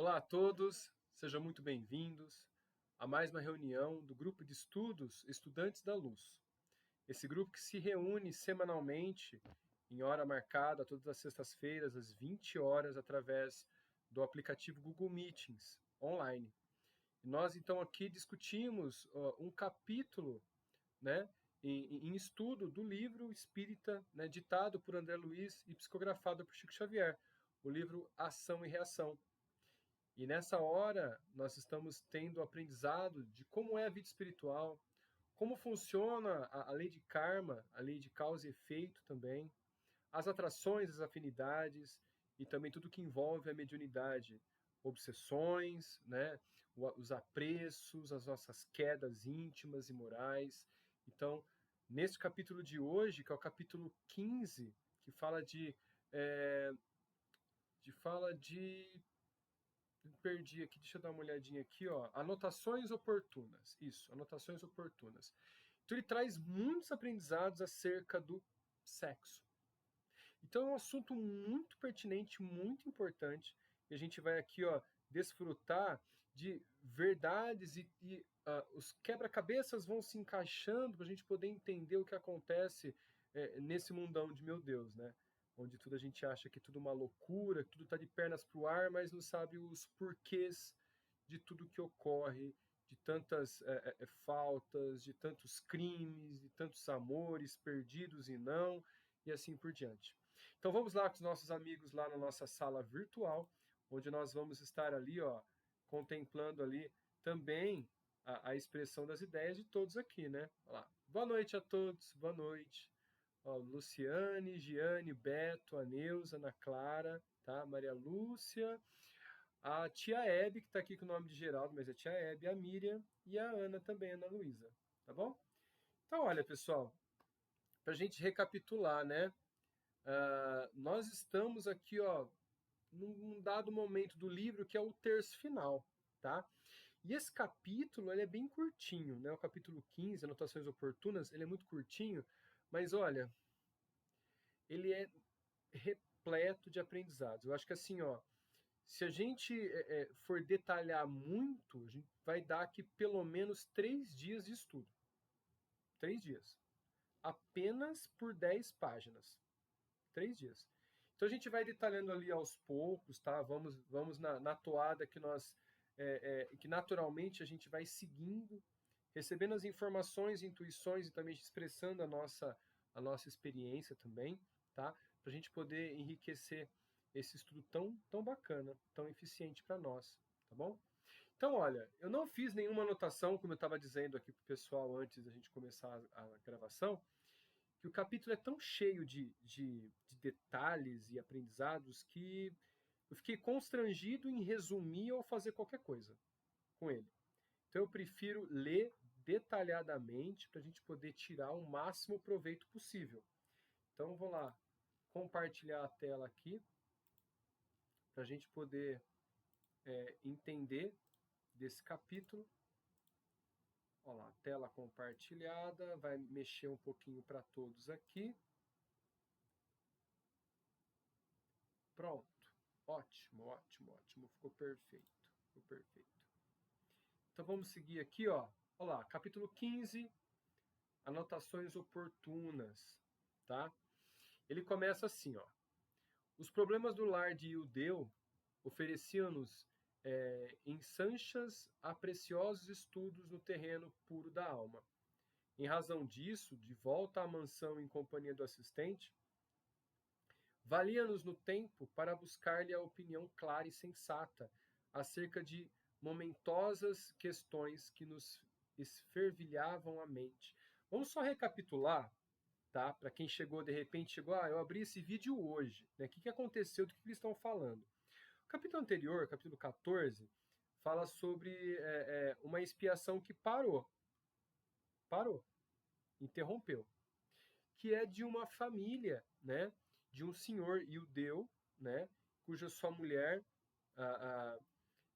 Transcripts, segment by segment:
Olá a todos, sejam muito bem-vindos a mais uma reunião do grupo de estudos Estudantes da Luz. Esse grupo que se reúne semanalmente, em hora marcada, todas as sextas-feiras, às 20 horas, através do aplicativo Google Meetings, online. E nós, então, aqui discutimos um capítulo, né, em estudo do livro espírita, né, ditado por André Luiz e psicografado por Chico Xavier, o livro Ação e Reação. E nessa hora, nós estamos tendo aprendizado de como é a vida espiritual, como funciona a lei de karma, a lei de causa e efeito também, as atrações, as afinidades e também tudo que envolve a mediunidade, obsessões, né, os apreços, as nossas quedas íntimas e morais. Então, neste capítulo de hoje, que é o capítulo 15, que fala de perdi aqui, deixa eu dar uma olhadinha aqui, ó. Anotações oportunas. Isso, anotações oportunas. Então ele traz muitos aprendizados acerca do sexo. Então é um assunto muito pertinente, muito importante. E a gente vai aqui, ó, desfrutar de verdades e os quebra-cabeças vão se encaixando para a gente poder entender o que acontece nesse mundão de meu Deus, né? Onde tudo a gente acha que é tudo uma loucura, que tudo está de pernas para o ar, mas não sabe os porquês de tudo que ocorre, de tantas faltas, de tantos crimes, de tantos amores perdidos e não, e assim por diante. Então vamos lá com os nossos amigos lá na nossa sala virtual, onde nós vamos estar ali, ó, contemplando ali também a expressão das ideias de todos aqui, né? Olha lá. Boa noite a todos, boa noite. Ó, Luciane, Giane, Beto, a Neuza, Ana Clara, tá? Maria Lúcia, a tia Hebe, que está aqui com o nome de Geraldo, mas é tia Hebe, a Miriam e a Ana também, a Ana Luísa, tá bom? Então, olha, pessoal, para a gente recapitular, né? Nós estamos aqui, ó, num dado momento do livro que é o terço final, tá? E esse capítulo, ele é bem curtinho, né? O capítulo 15, Anotações Oportunas, ele é muito curtinho, mas olha, ele é repleto de aprendizados. Eu acho que assim, ó, se a gente for detalhar muito, a gente vai dar aqui pelo menos 3 dias de estudo. 3 dias. Apenas por 10 páginas. 3 dias. Então a gente vai detalhando ali aos poucos, tá? Vamos na toada que nós que naturalmente a gente vai seguindo, recebendo as informações, intuições e também expressando a nossa experiência também, tá? Para a gente poder enriquecer esse estudo tão bacana, tão eficiente para nós, tá bom? Então, olha, eu não fiz nenhuma anotação, como eu estava dizendo aqui para o pessoal antes da gente começar a gravação, que o capítulo é tão cheio de detalhes e aprendizados que eu fiquei constrangido em resumir ou fazer qualquer coisa com ele. Então eu prefiro ler detalhadamente para a gente poder tirar o máximo proveito possível. Então vou lá compartilhar a tela aqui para a gente poder entender desse capítulo. Olha lá, tela compartilhada, vai mexer um pouquinho para todos aqui. Pronto. Ótimo, ótimo, ótimo. Ficou perfeito. Ficou perfeito. Então vamos seguir aqui, ó. Olha lá, capítulo 15, anotações oportunas, tá? Ele começa assim, ó. Os problemas do lar de Ildeu ofereciam-nos ensanchas a preciosos estudos no terreno puro da alma. Em razão disso, de volta à mansão em companhia do assistente, valia-nos no tempo para buscar-lhe a opinião clara e sensata acerca de momentosas questões que nos esfervilhavam a mente. Vamos só recapitular, tá? Para quem chegou, de repente, eu abri esse vídeo hoje, né? O que aconteceu, do que eles estão falando? O capítulo anterior, capítulo 14, fala sobre uma expiação que parou, interrompeu, que é de uma família, né? De um senhor Ildeu, né? Cuja sua mulher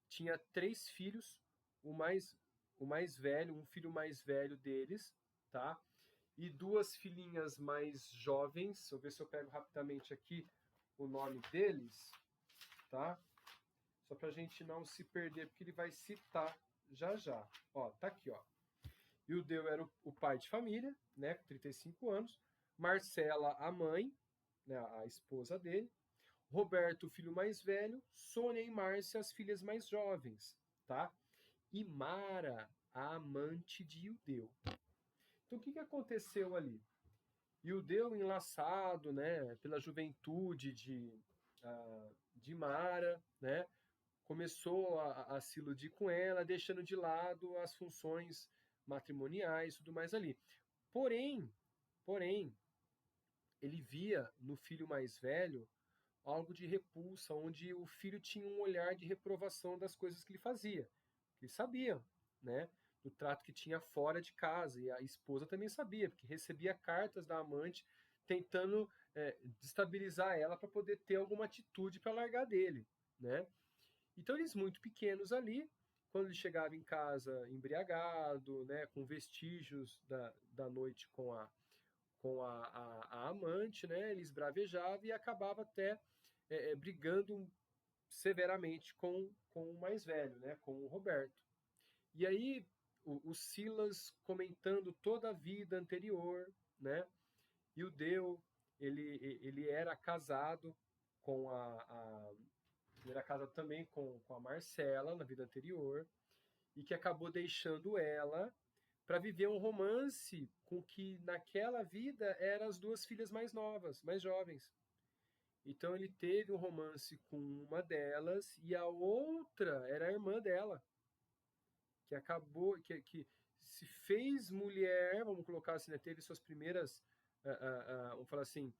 tinha 3 filhos, o mais velho, um filho mais velho deles, tá? E 2 filhinhas mais jovens. Deixa eu ver se eu pego rapidamente aqui o nome deles, tá? só para a gente não se perder, porque ele vai citar já já. Ó, tá aqui, ó. Ildeu era o pai de família, né, com 35 anos. Marcela, a mãe, né, a esposa dele. Roberto, o filho mais velho. Sônia e Márcia, as filhas mais jovens, tá? E Mara, a amante de Ildeu. Então, o que aconteceu ali? Ildeu, enlaçado, né, pela juventude de Mara, né, começou a se iludir com ela, deixando de lado as funções matrimoniais e tudo mais ali. Porém, ele via no filho mais velho algo de repulsa, onde o filho tinha um olhar de reprovação das coisas que ele fazia. Ele sabia, né, do trato que tinha fora de casa, e a esposa também sabia, porque recebia cartas da amante tentando destabilizar ela para poder ter alguma atitude para largar dele, né? Então eles muito pequenos ali, quando ele chegava em casa embriagado, né, com vestígios da noite com a amante, né, ele esbravejava e acabava até brigando severamente com o mais velho, né, com o Roberto. E aí o Silas comentando toda a vida anterior, né, e o Deu, ele era casado com ele era casado também com a Marcela na vida anterior, e que acabou deixando ela para viver um romance com que naquela vida eram as duas filhas mais novas, mais jovens. Então ele teve um romance com uma delas e a outra era a irmã dela, que acabou, que se fez mulher, vamos colocar assim, né, teve suas primeiras, vamos falar assim,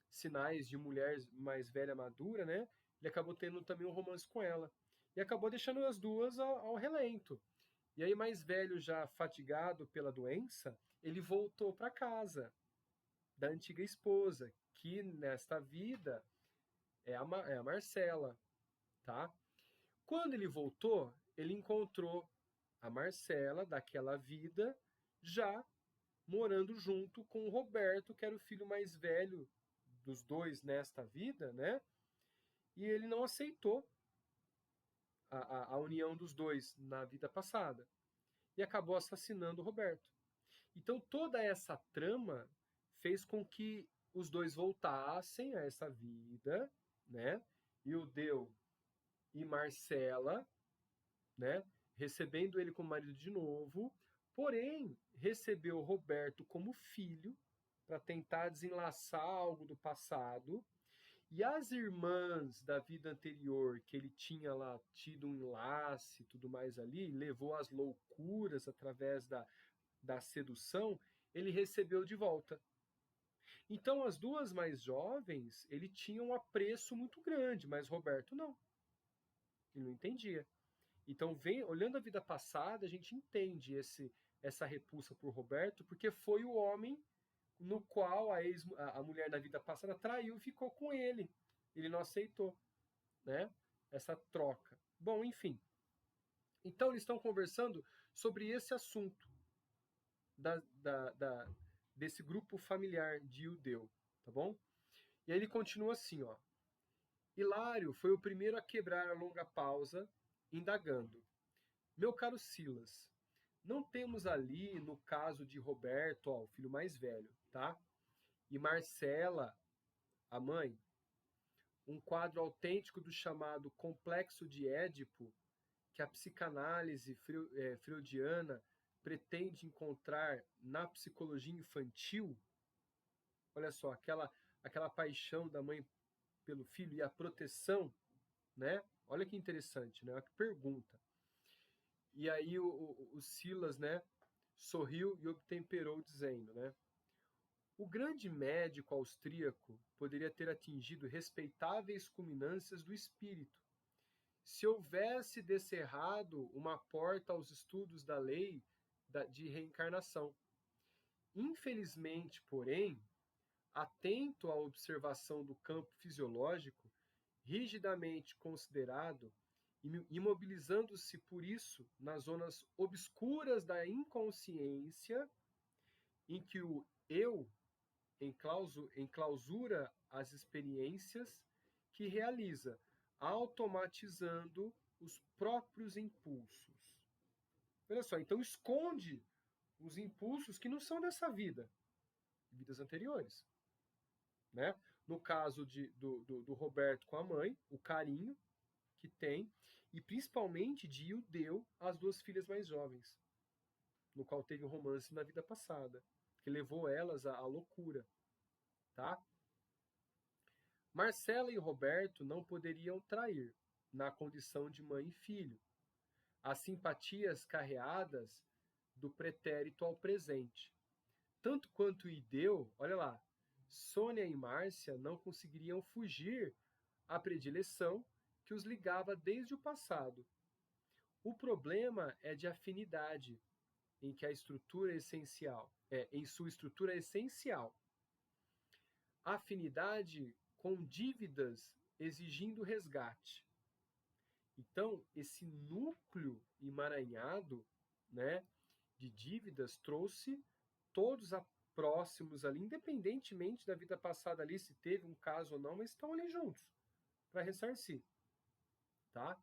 sinais de mulher mais velha, madura, né? Ele acabou tendo também um romance com ela. E acabou deixando as duas ao relento. E aí, mais velho, já fatigado pela doença, ele voltou para casa da antiga esposa, que nesta vida é a Marcela, tá? Quando ele voltou, ele encontrou a Marcela daquela vida já morando junto com o Roberto, que era o filho mais velho dos dois nesta vida, né? E ele não aceitou a união dos dois na vida passada e acabou assassinando o Roberto. Então toda essa trama fez com que os dois voltassem a essa vida, né? Ildeu e Marcela, né? Recebendo ele como marido de novo, porém recebeu o Roberto como filho para tentar desenlaçar algo do passado. E as irmãs da vida anterior, que ele tinha lá tido um enlace e tudo mais ali, levou às loucuras através da sedução, ele recebeu de volta. Então, as duas mais jovens, ele tinha um apreço muito grande, mas Roberto não. Ele não entendia. Então, olhando a vida passada, a gente entende essa repulsa por Roberto, porque foi o homem no qual a mulher da vida passada traiu e ficou com ele. Ele não aceitou, né? Essa troca. Bom, enfim. Então, eles estão conversando sobre esse assunto da, da, da, desse grupo familiar de Ildeu, tá bom? E aí ele continua assim, ó. Hilário foi o primeiro a quebrar a longa pausa, indagando. Meu caro Silas, não temos ali, no caso de Roberto, ó, o filho mais velho, tá? E Marcela, a mãe, um quadro autêntico do chamado complexo de Édipo, que a psicanálise freudiana pretende encontrar na psicologia infantil. Olha só, aquela paixão da mãe pelo filho e a proteção, né? Olha que interessante, né? Olha que pergunta. E aí o Silas, né, sorriu e obtemperou dizendo, né? O grande médico austríaco poderia ter atingido respeitáveis culminâncias do espírito, se houvesse descerrado uma porta aos estudos da lei de reencarnação. Infelizmente, porém, atento à observação do campo fisiológico, rigidamente considerado, imobilizando-se por isso nas zonas obscuras da inconsciência, em que o eu enclausura as experiências que realiza, automatizando os próprios impulsos. Olha só, então esconde os impulsos que não são dessa vida, vidas anteriores. Né? No caso do Roberto com a mãe, o carinho que tem, e principalmente de Ildeu às duas filhas mais jovens, no qual teve um romance na vida passada, que levou elas à loucura. Tá? Marcela e Roberto não poderiam trair, na condição de mãe e filho, as simpatias carreadas do pretérito ao presente. Tanto quanto Ideu, olha lá, Sônia e Márcia não conseguiriam fugir à predileção que os ligava desde o passado. O problema é de afinidade, em que a estrutura essencial, em sua estrutura essencial. Afinidade com dívidas exigindo resgate. Então, esse núcleo emaranhado, né, de dívidas trouxe todos próximos ali, independentemente da vida passada ali, se teve um caso ou não, mas estão ali juntos para ressarcir, tá?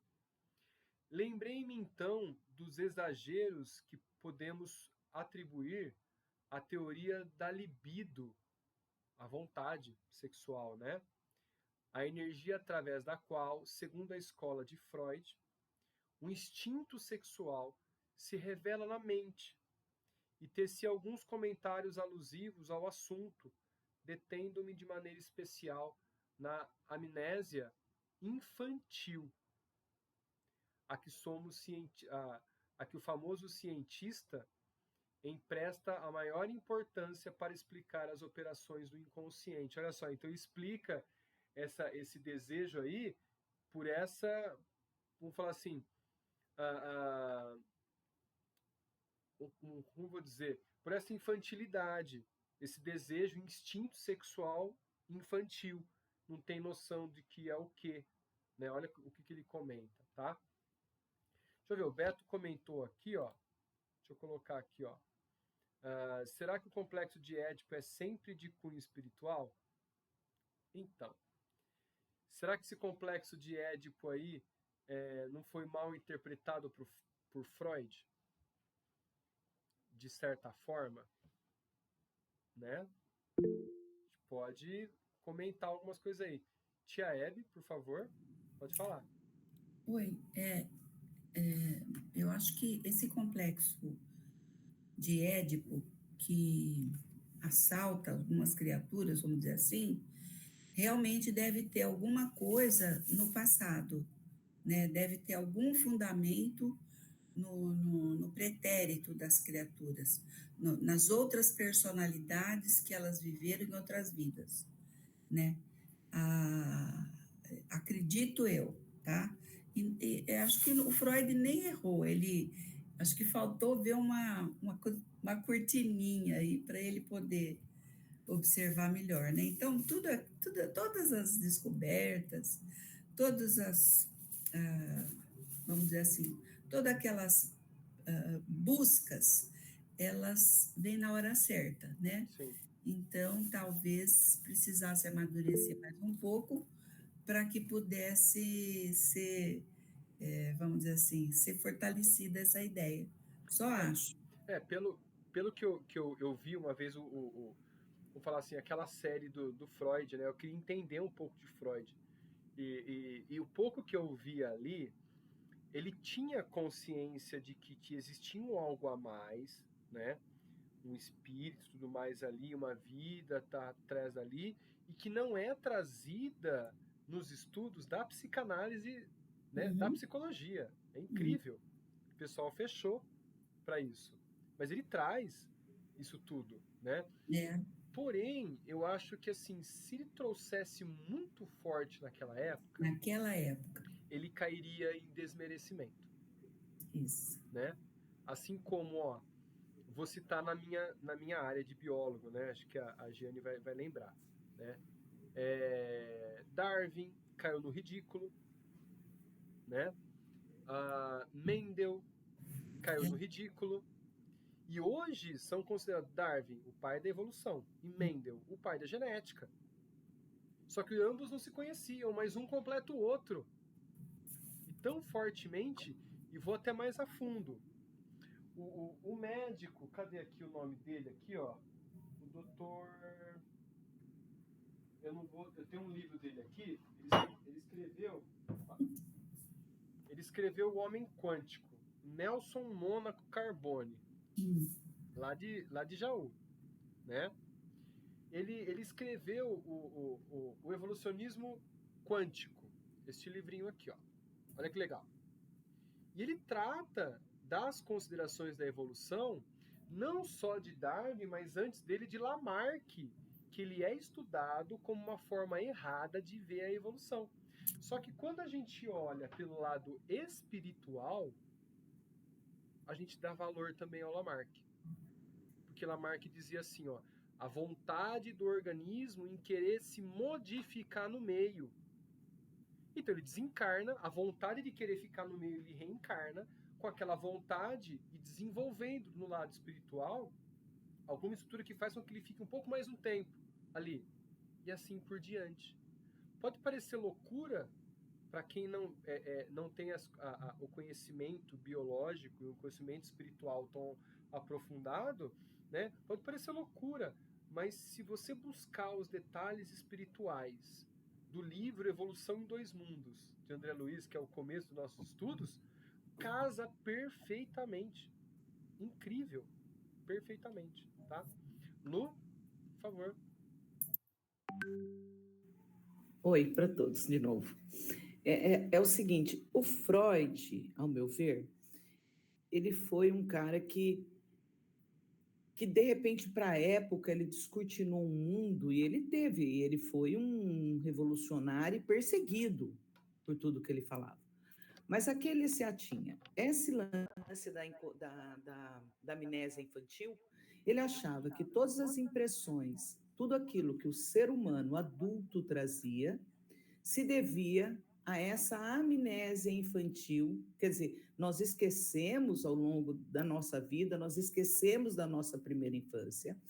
Lembrei-me então dos exageros que podemos atribuir à teoria da libido, a vontade sexual, né? A energia através da qual, segundo a escola de Freud, o instinto sexual se revela na mente, e teci alguns comentários alusivos ao assunto, detendo-me de maneira especial na amnésia infantil, a que a que o famoso cientista empresta a maior importância para explicar as operações do inconsciente. Olha só, então explica esse desejo aí por essa, vamos falar assim, como vou dizer, por essa infantilidade, esse desejo, instinto sexual infantil, não tem noção de que é o quê, né? Olha o que ele comenta, tá? Deixa eu ver, o Beto comentou aqui, ó. Deixa eu colocar aqui, ó. Será que o complexo de Édipo é sempre de cunho espiritual? Então, será que esse complexo de Édipo aí não foi mal interpretado por Freud? De certa forma, né? A gente pode comentar algumas coisas aí. Tia Hebe, por favor, pode falar. Oi, eu acho que esse complexo de Édipo que assalta algumas criaturas, vamos dizer assim, realmente deve ter alguma coisa no passado, né? Deve ter algum fundamento no pretérito das criaturas, nas outras personalidades que elas viveram em outras vidas, né? Ah, acredito eu, tá? E acho que o Freud nem errou, ele acho que faltou ver uma cortininha aí para ele poder observar melhor, né? Então, todas as descobertas, todas as, vamos dizer assim, todas aquelas buscas, elas vêm na hora certa, né? Sim. Então, talvez precisasse amadurecer mais um pouco para que pudesse ser, vamos dizer assim, ser fortalecida essa ideia. Só acho. Pelo que eu vi uma vez, vamos falar assim, aquela série do Freud, né? Eu queria entender um pouco de Freud. E o pouco que eu vi ali, ele tinha consciência de que existia um algo a mais, né? Um espírito, tudo mais ali, uma vida tá atrás ali, e que não é trazida nos estudos da psicanálise, né? Da Uhum, psicologia. É uhum, incrível. O pessoal fechou para isso. Mas ele traz isso tudo, né? é, Porém, eu acho que assim, se ele trouxesse muito forte naquela época, naquela época, ele cairia em desmerecimento, isso. né? Assim como, ó, vou citar na minha área de biólogo, né? Acho que a Giane vai lembrar, né? Darwin caiu no ridículo, né? Mendel caiu no É, ridículo. E hoje são considerados Darwin, o pai da evolução, e Mendel, o pai da genética. Só que ambos não se conheciam, mas um completa o outro. tão fortemente, e vou até mais a fundo. O médico, cadê aqui o nome dele? Aqui, ó. O doutor. Eu tenho um livro dele aqui. Ele escreveu O Homem Quântico. Nelson Mônaco Carbone. Lá de Jaú. Né? Ele escreveu o Evolucionismo Quântico. Este livrinho aqui, ó. Olha que legal. E ele trata das considerações da evolução, não só de Darwin, mas antes dele de Lamarck, que ele é estudado como uma forma errada de ver a evolução. Só que quando a gente olha pelo lado espiritual, a gente dá valor também ao Lamarck. Porque Lamarck dizia assim, ó, a vontade do organismo em querer se modificar no meio. Então ele desencarna, a vontade de querer ficar no meio ele reencarna, com aquela vontade e desenvolvendo no lado espiritual alguma estrutura que faz com que ele fique um pouco mais um tempo ali. E assim por diante. Pode parecer loucura para quem não tem o conhecimento biológico e o conhecimento espiritual tão aprofundado, né? Pode parecer loucura, mas se você buscar os detalhes espirituais do livro Evolução em Dois Mundos, de André Luiz, que é o começo dos nossos estudos, casa perfeitamente. Incrível. Perfeitamente, tá? Lu, por favor. Oi, para todos de novo. É o seguinte, o Freud, ao meu ver, ele foi um cara que de repente, para a época, ele descortinou o mundo e ele foi um revolucionário e perseguido por tudo que ele falava. Mas a que ele se atinha? Esse lance da amnésia infantil, ele achava que todas as impressões, tudo aquilo que o ser humano adulto trazia, se devia a essa amnésia infantil, quer dizer, nós esquecemos ao longo da nossa vida, nós esquecemos da nossa primeira infância,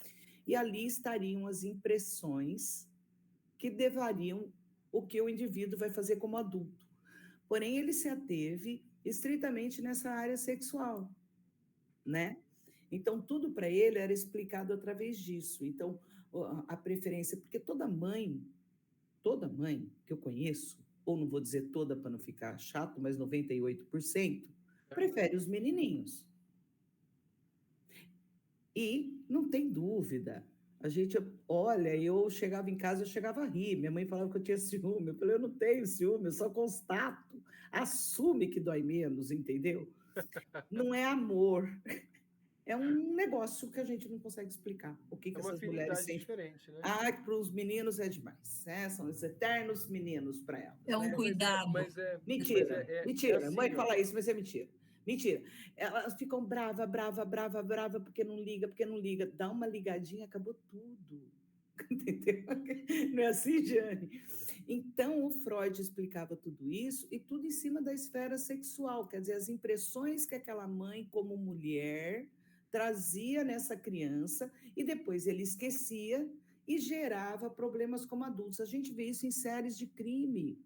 e ali estariam as impressões que devariam o que o indivíduo vai fazer como adulto. Porém, ele se ateve estritamente nessa área sexual, né? Então, tudo para ele era explicado através disso. Então, a preferência, porque toda mãe que eu conheço, ou não vou dizer toda para não ficar chato, mas 98%, prefere os menininhos. E não tem dúvida. A gente olha, eu chegava em casa, eu chegava a rir. Minha mãe falava que eu tinha ciúme. Eu falei, eu não tenho ciúme, eu só constato. Assume que dói menos, entendeu? Não é amor. É um negócio que a gente não consegue explicar. O que essas mulheres sentem. Diferente, né? Para os meninos é demais. Né? São os eternos meninos para elas. É um cuidado. Mentira. Assim, mãe fala isso, mas é mentira. Mentira. Elas ficam brava, porque não liga. Dá uma ligadinha, acabou tudo. Entendeu? Não é assim, Jane? Então, o Freud explicava tudo isso, e tudo em cima da esfera sexual, quer dizer, as impressões que aquela mãe, como mulher, trazia nessa criança, e depois ele esquecia e gerava problemas como adultos. A gente vê isso em séries de crime,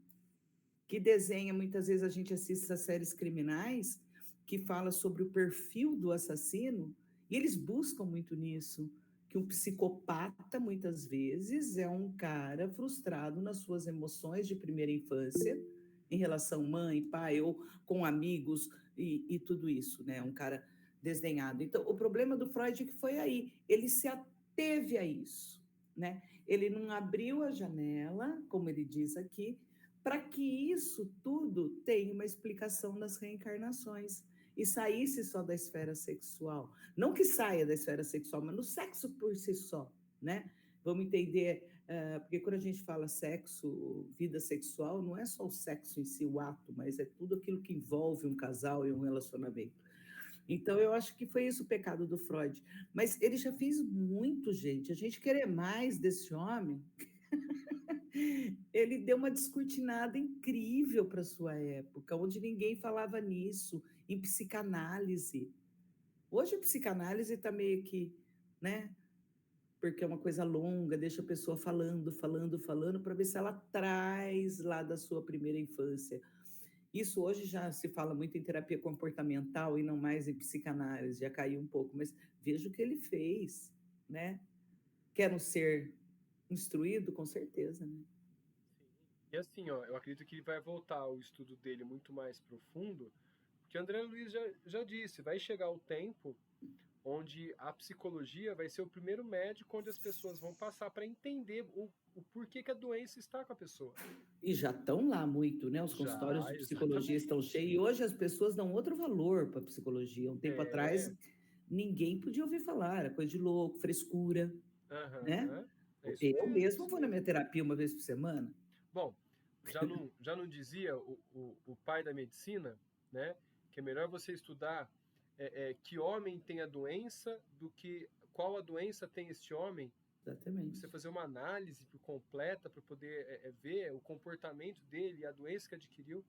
que desenha, muitas vezes a gente assiste essas séries criminais, que fala sobre o perfil do assassino, e eles buscam muito nisso, que um psicopata, muitas vezes, é um cara frustrado nas suas emoções de primeira infância, em relação mãe, pai, ou com amigos, e tudo isso, né? Um cara desdenhado. Então, o problema do Freud é que foi aí, ele se ateve a isso, né? Ele não abriu a janela, como ele diz aqui, para que isso tudo tenha uma explicação nas reencarnações e saísse só da esfera sexual. Não que saia da esfera sexual, mas no sexo por si só, né? Vamos entender, porque quando a gente fala sexo, vida sexual, não é só o sexo em si, o ato, mas é tudo aquilo que envolve um casal e um relacionamento. Então, eu acho que foi isso o pecado do Freud. Mas ele já fez muito, gente. A gente querer mais desse homem... Ele deu uma descortinada incrível para a sua época, onde ninguém falava nisso, em psicanálise. Hoje a psicanálise está meio que, né? Porque é uma coisa longa, deixa a pessoa falando, para ver se ela traz lá da sua primeira infância. Isso hoje já se fala muito em terapia comportamental e não mais em psicanálise, já caiu um pouco, mas veja o que ele fez, né? Quer um ser instruído? Com certeza, né? Sim. E assim, ó, eu acredito que ele vai voltar ao estudo dele muito mais profundo, porque André Luiz já disse, vai chegar o tempo onde a psicologia vai ser o primeiro médico onde as pessoas vão passar para entender o porquê que a doença está com a pessoa. E já estão lá muito, né? Os consultórios de psicologia estão cheios, e hoje as pessoas dão outro valor para a psicologia. Um tempo atrás, ninguém podia ouvir falar, era coisa de louco, frescura, né? Eu mesmo vou na minha terapia uma vez por semana. Bom, já não dizia o pai da medicina, né? Que é melhor você estudar que homem tem a doença do que qual a doença tem este homem. Exatamente. Você fazer uma análise completa para poder ver o comportamento dele e a doença que adquiriu.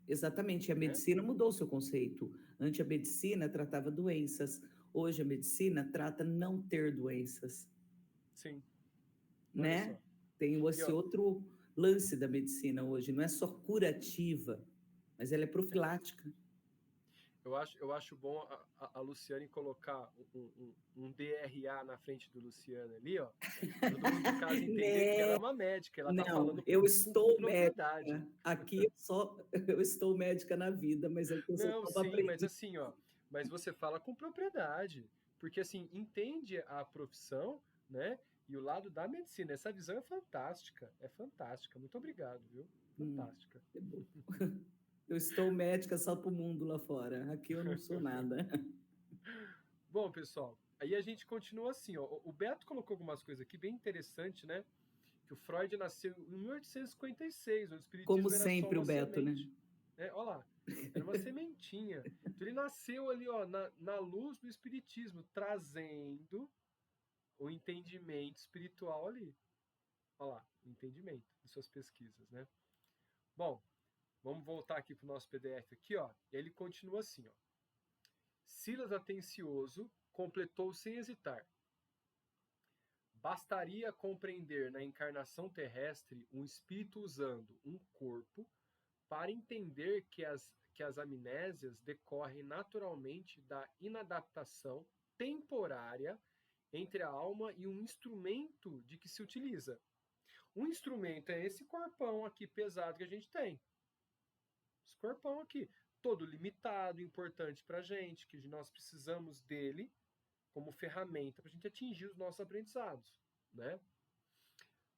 Exatamente. A medicina mudou o seu conceito. Antes a medicina tratava doenças. Hoje a medicina trata não ter doenças. Sim. Né? Tem esse outro lance da medicina hoje. Não é só curativa, mas ela é profilática. Eu acho bom a Luciane colocar um DRA na frente do Luciano ali, ó. Todo mundo de casa entender que ela é uma médica. Ela tá falando eu estou médica. Aqui eu estou médica na vida, mas eu não, sim, mas assim, ó. Mas você fala com propriedade, porque assim entende a profissão, né? E o lado da medicina. Essa visão é fantástica, Muito obrigado, viu? Fantástica. Eu estou médica só para o mundo lá fora. Aqui eu não sou nada. Bom, pessoal, aí a gente continua assim, ó. O Beto colocou algumas coisas aqui bem interessantes, né? Que o Freud nasceu em 1856, o espiritismo como sempre o Beto, semente, né? Olha lá, era uma sementinha. Então ele nasceu ali, ó, na luz do espiritismo, trazendo o entendimento espiritual ali. Olha lá, o entendimento de suas pesquisas, né? Bom, vamos voltar aqui para o nosso PDF aqui, ó. E ele continua assim, ó. Silas Atencioso completou sem hesitar. Bastaria compreender na encarnação terrestre um espírito usando um corpo para entender que as amnésias decorrem naturalmente da inadaptação temporária entre a alma e um instrumento de que se utiliza. Um instrumento é esse corpão aqui pesado que a gente tem. Esse corpão aqui, todo limitado, importante para a gente, que nós precisamos dele como ferramenta para a gente atingir os nossos aprendizados, né?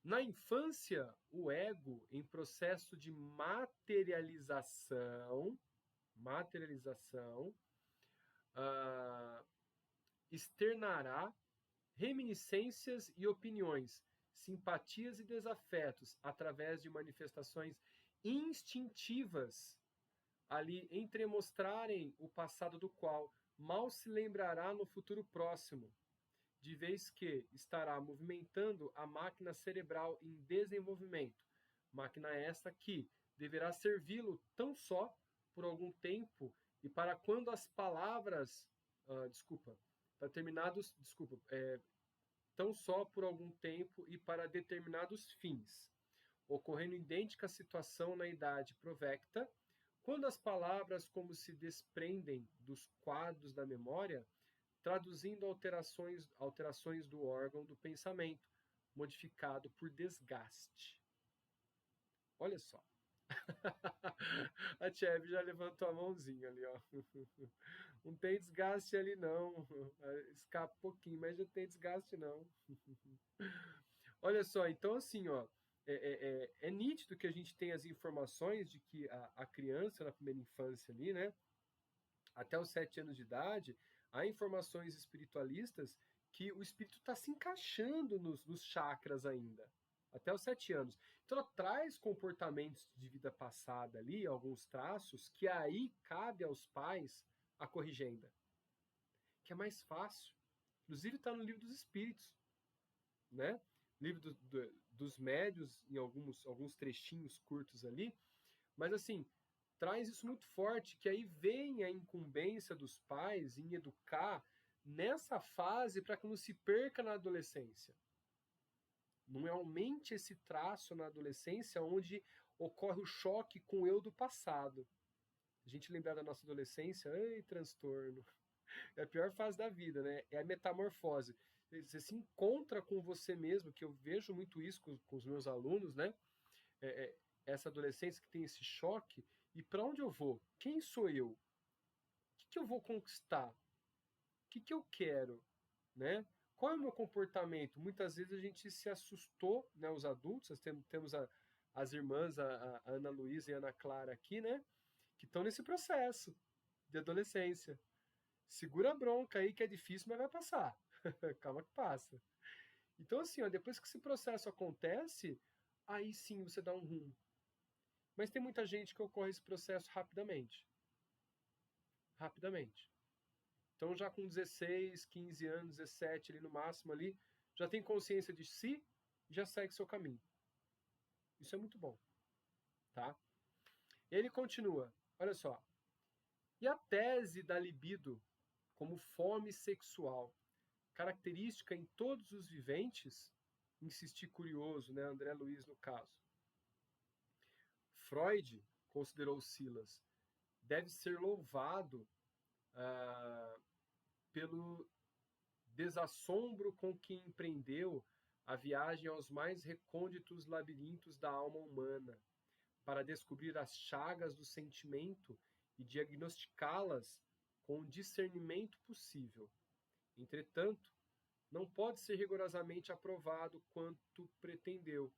Na infância, o ego, em processo de materialização, externará reminiscências e opiniões, simpatias e desafetos, através de manifestações instintivas, ali entremostrarem o passado do qual mal se lembrará no futuro próximo, de vez que estará movimentando a máquina cerebral em desenvolvimento, máquina esta que deverá servi-lo tão só por algum tempo e para quando as palavras, tão só por algum tempo e para determinados fins, ocorrendo idêntica situação na idade provecta, quando as palavras como se desprendem dos quadros da memória, traduzindo alterações do órgão do pensamento, modificado por desgaste. Olha só. A Tchebe já levantou a mãozinha ali, ó. Não tem desgaste ali, não. Escapa um pouquinho, mas não tem desgaste, não. Olha só, então assim, ó, é nítido que a gente tem as informações de que a criança, na primeira infância ali, né, até os 7 anos de idade, há informações espiritualistas que o espírito está se encaixando nos chakras ainda, até os 7 anos. Então ela traz comportamentos de vida passada ali, alguns traços, que aí cabe aos pais a corrigenda, que é mais fácil. Inclusive está no livro dos espíritos, né? Livro dos médios, em alguns trechinhos curtos ali, mas assim, traz isso muito forte, que aí vem a incumbência dos pais em educar nessa fase para que não se perca na adolescência. Não aumente esse traço na adolescência, onde ocorre o choque com o eu do passado. A gente lembrar da nossa adolescência, ai, transtorno. É a pior fase da vida, né? É a metamorfose. Você se encontra com você mesmo, que eu vejo muito isso com os meus alunos, né? Essa adolescência que tem esse choque. E para onde eu vou? Quem sou eu? O que eu vou conquistar? O que eu quero? Né? Qual é o meu comportamento? Muitas vezes a gente se assustou, né? Os adultos, temos as irmãs, a Ana Luísa e a Ana Clara aqui, né? Que estão nesse processo de adolescência. Segura a bronca aí que é difícil, mas vai passar. Calma que passa. Então, assim, ó, depois que esse processo acontece, aí sim você dá um rumo. Mas tem muita gente que ocorre esse processo rapidamente. Rapidamente. Então, já com 16, 15 anos, 17 ali no máximo ali, já tem consciência de si e já segue seu caminho. Isso é muito bom. Tá? Ele continua. Olha só. E a tese da libido como fome sexual, característica em todos os viventes, insistir curioso, né, André Luiz no caso. Freud, considerou Silas, deve ser louvado pelo desassombro com que empreendeu a viagem aos mais recônditos labirintos da alma humana, para descobrir as chagas do sentimento e diagnosticá-las com o discernimento possível. Entretanto, não pode ser rigorosamente aprovado quanto pretendeu,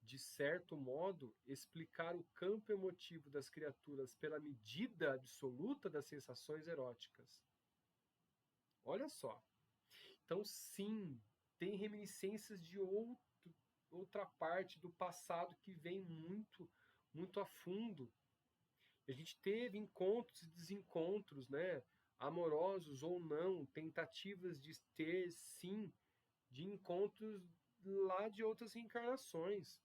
de certo modo, explicar o campo emotivo das criaturas pela medida absoluta das sensações eróticas. Olha só. Então, sim, tem reminiscências de outra parte do passado que vem muito, muito a fundo. A gente teve encontros e desencontros, né? Amorosos ou não, tentativas de ter, sim, de encontros lá de outras reencarnações.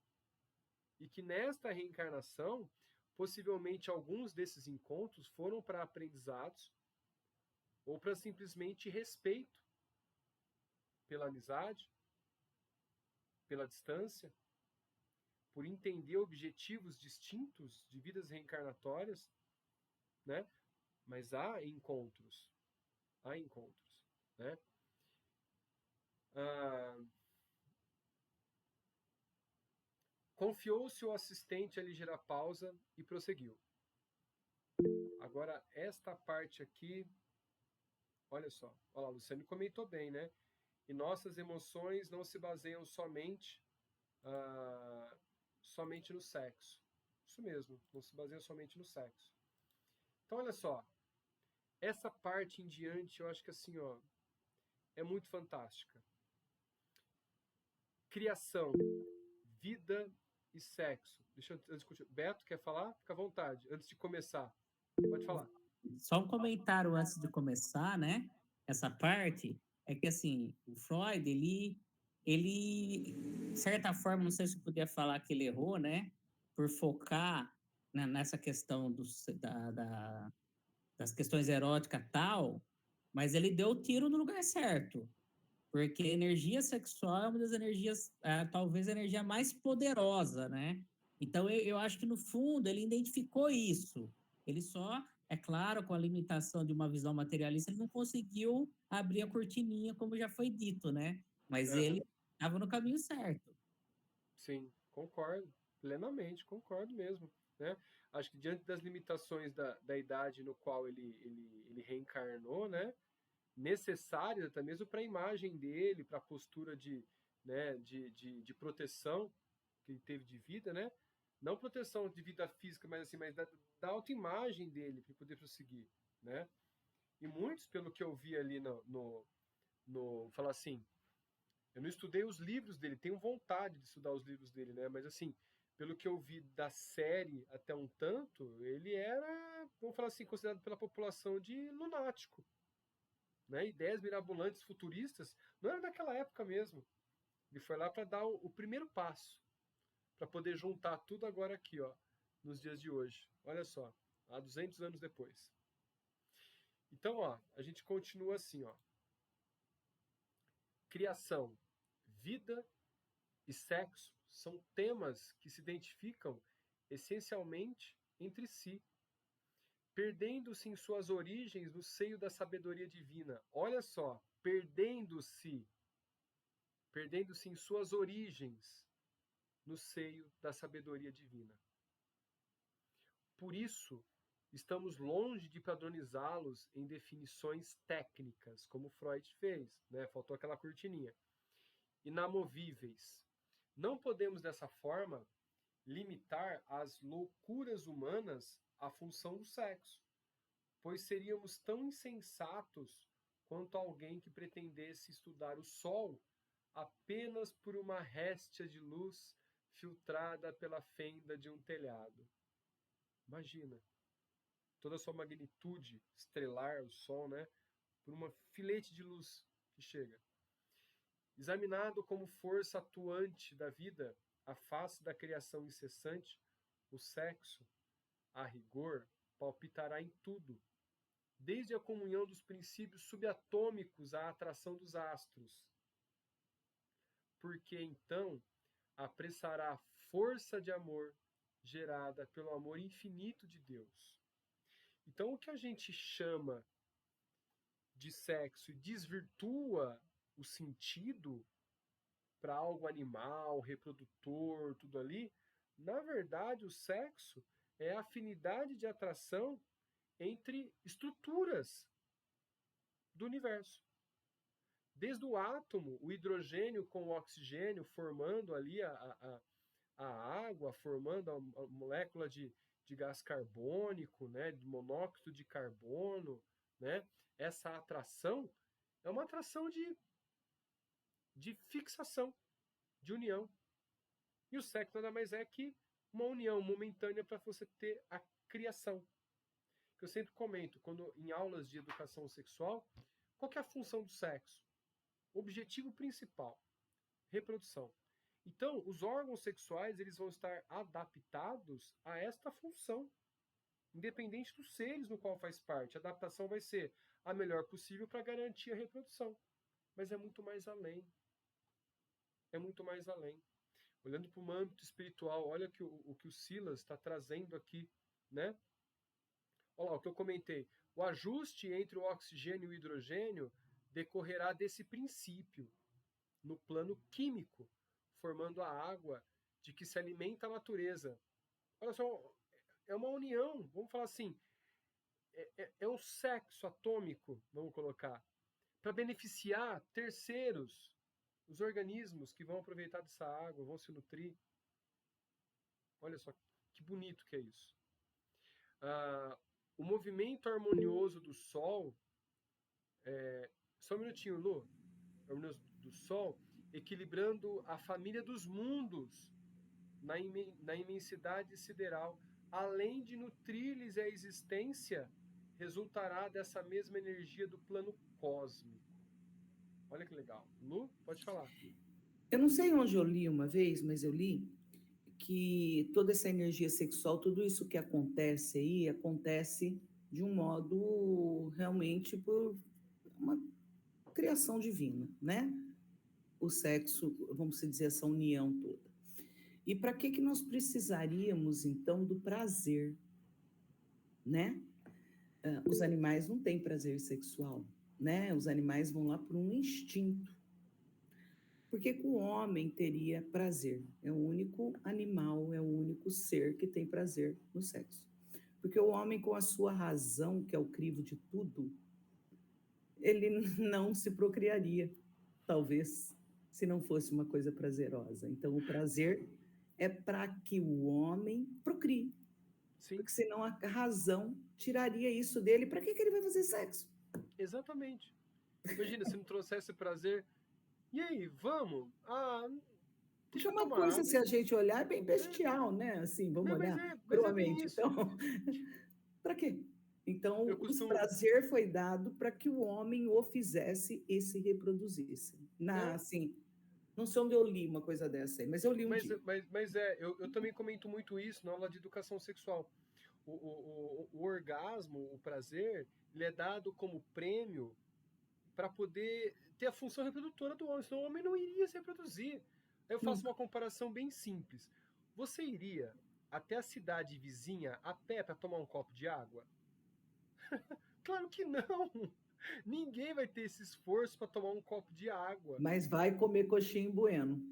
E que nesta reencarnação, possivelmente alguns desses encontros foram para aprendizados ou para simplesmente respeito pela amizade, pela distância, por entender objetivos distintos de vidas reencarnatórias, né? Mas há encontros, né? Confiou-se o assistente a ligeira pausa e prosseguiu. Agora, esta parte aqui, olha só, olha lá, Luciane comentou bem, né? E nossas emoções não se baseiam somente no sexo. Isso mesmo, não se baseiam somente no sexo. Então, olha só, essa parte em diante, eu acho que assim, ó, é muito fantástica. Criação, vida e sexo. Deixa eu discutir. Beto, quer falar? Fica à vontade, antes de começar. Pode falar. Só um comentário antes de começar, né? Essa parte é que, assim, o Freud, ele, de certa forma, não sei se eu podia falar que ele errou, né? Por focar nessa questão das questões eróticas e tal, mas ele deu o tiro no lugar certo. Porque a energia sexual é uma das energias, talvez a energia mais poderosa, né? Então, eu acho que, no fundo, ele identificou isso. Ele só, é claro, com a limitação de uma visão materialista, ele não conseguiu abrir a cortininha, como já foi dito, né? Mas ele estava no caminho certo. Sim, concordo. Plenamente, concordo mesmo. Né? Acho que diante das limitações da idade no qual ele reencarnou, né? Necessárias até mesmo para a imagem dele, para a postura de proteção que ele teve de vida, né? Não proteção de vida física, mas assim, mas da autoimagem dele para poder prosseguir, né? E muitos, pelo que eu vi ali falar assim, eu não estudei os livros dele, tenho vontade de estudar os livros dele, né? Mas assim, pelo que eu vi da série até um tanto, ele era, vamos falar assim, considerado pela população de lunático. Né? Ideias mirabolantes futuristas, não era daquela época mesmo. Ele foi lá para dar o primeiro passo, para poder juntar tudo agora aqui, ó, nos dias de hoje. Olha só, há 200 anos depois. Então, ó, a gente continua assim, ó. Criação, vida e sexo são temas que se identificam essencialmente entre si, perdendo-se em suas origens no seio da sabedoria divina. Olha só, perdendo-se em suas origens no seio da sabedoria divina. Por isso, estamos longe de padronizá-los em definições técnicas, como Freud fez, né? Faltou aquela cortininha. Inamovíveis. Não podemos, dessa forma, limitar as loucuras humanas à função do sexo, pois seríamos tão insensatos quanto alguém que pretendesse estudar o Sol apenas por uma réstia de luz filtrada pela fenda de um telhado. Imagina, toda a sua magnitude estrelar, o Sol, né, por uma filete de luz que chega. Examinado como força atuante da vida, a face da criação incessante, o sexo, a rigor, palpitará em tudo, desde a comunhão dos princípios subatômicos à atração dos astros. Porque então apressará a força de amor gerada pelo amor infinito de Deus. Então, o que a gente chama de sexo e desvirtua o sentido para algo animal, reprodutor, tudo ali, na verdade, o sexo é a afinidade de atração entre estruturas do universo. Desde o átomo, o hidrogênio com o oxigênio formando ali a água, formando a molécula de gás carbônico, né, de monóxido de carbono, né? Essa atração é uma atração de fixação, de união. E o sexo nada mais é que uma união momentânea para você ter a criação. Que eu sempre comento, quando em aulas de educação sexual, qual que é a função do sexo? Objetivo principal, reprodução. Então, os órgãos sexuais eles vão estar adaptados a esta função, independente dos seres no qual faz parte. A adaptação vai ser a melhor possível para garantir a reprodução. Mas é muito mais além. É muito mais além. Olhando para o âmbito espiritual, olha o que o Silas está trazendo aqui, né? Olha lá, o que eu comentei. O ajuste entre o oxigênio e o hidrogênio decorrerá desse princípio, no plano químico, formando a água de que se alimenta a natureza. Olha só, é uma união, vamos falar assim, é um sexo atômico, vamos colocar, para beneficiar terceiros, os organismos que vão aproveitar dessa água, vão se nutrir. Olha só, que bonito que é isso. O movimento harmonioso do Sol, só um minutinho, Lu, harmonioso do Sol, equilibrando a família dos mundos na imensidade sideral, além de nutrir-lhes a existência, resultará dessa mesma energia do plano cósmico. Olha que legal. Lu, pode falar. Eu não sei onde eu li uma vez, mas eu li que toda essa energia sexual, tudo isso que acontece aí, acontece de um modo realmente por uma criação divina, né? O sexo, vamos dizer, essa união toda. E para que nós precisaríamos, então, do prazer, né? Os animais não têm prazer sexual, né? Os animais vão lá por um instinto. Por que o homem teria prazer? É o único animal, é o único ser que tem prazer no sexo. Porque o homem, com a sua razão, que é o crivo de tudo, ele não se procriaria, talvez, se não fosse uma coisa prazerosa. Então, o prazer é para que o homem procrie. Sim. Porque senão a razão tiraria isso dele. Para que ele vai fazer sexo? Exatamente. Imagina, se não trouxesse prazer... E aí, vamos? Porque uma coisa, se a gente olhar, é bem bestial, né? Assim, vamos olhar cruamente. Então, para quê? Então, o prazer foi dado para que o homem o fizesse e se reproduzisse. Assim, não sei onde eu li uma coisa dessa aí, mas eu li um dia. Mas eu também comento muito isso na aula de educação sexual. O orgasmo, o prazer, ele é dado como prêmio para poder ter a função reprodutora do homem, senão o homem não iria se reproduzir. Aí eu faço uma comparação bem simples. Você iria até a cidade vizinha a pé para tomar um copo de água? Claro que não! Ninguém vai ter esse esforço para tomar um copo de água. Mas vai comer coxinha em Bueno.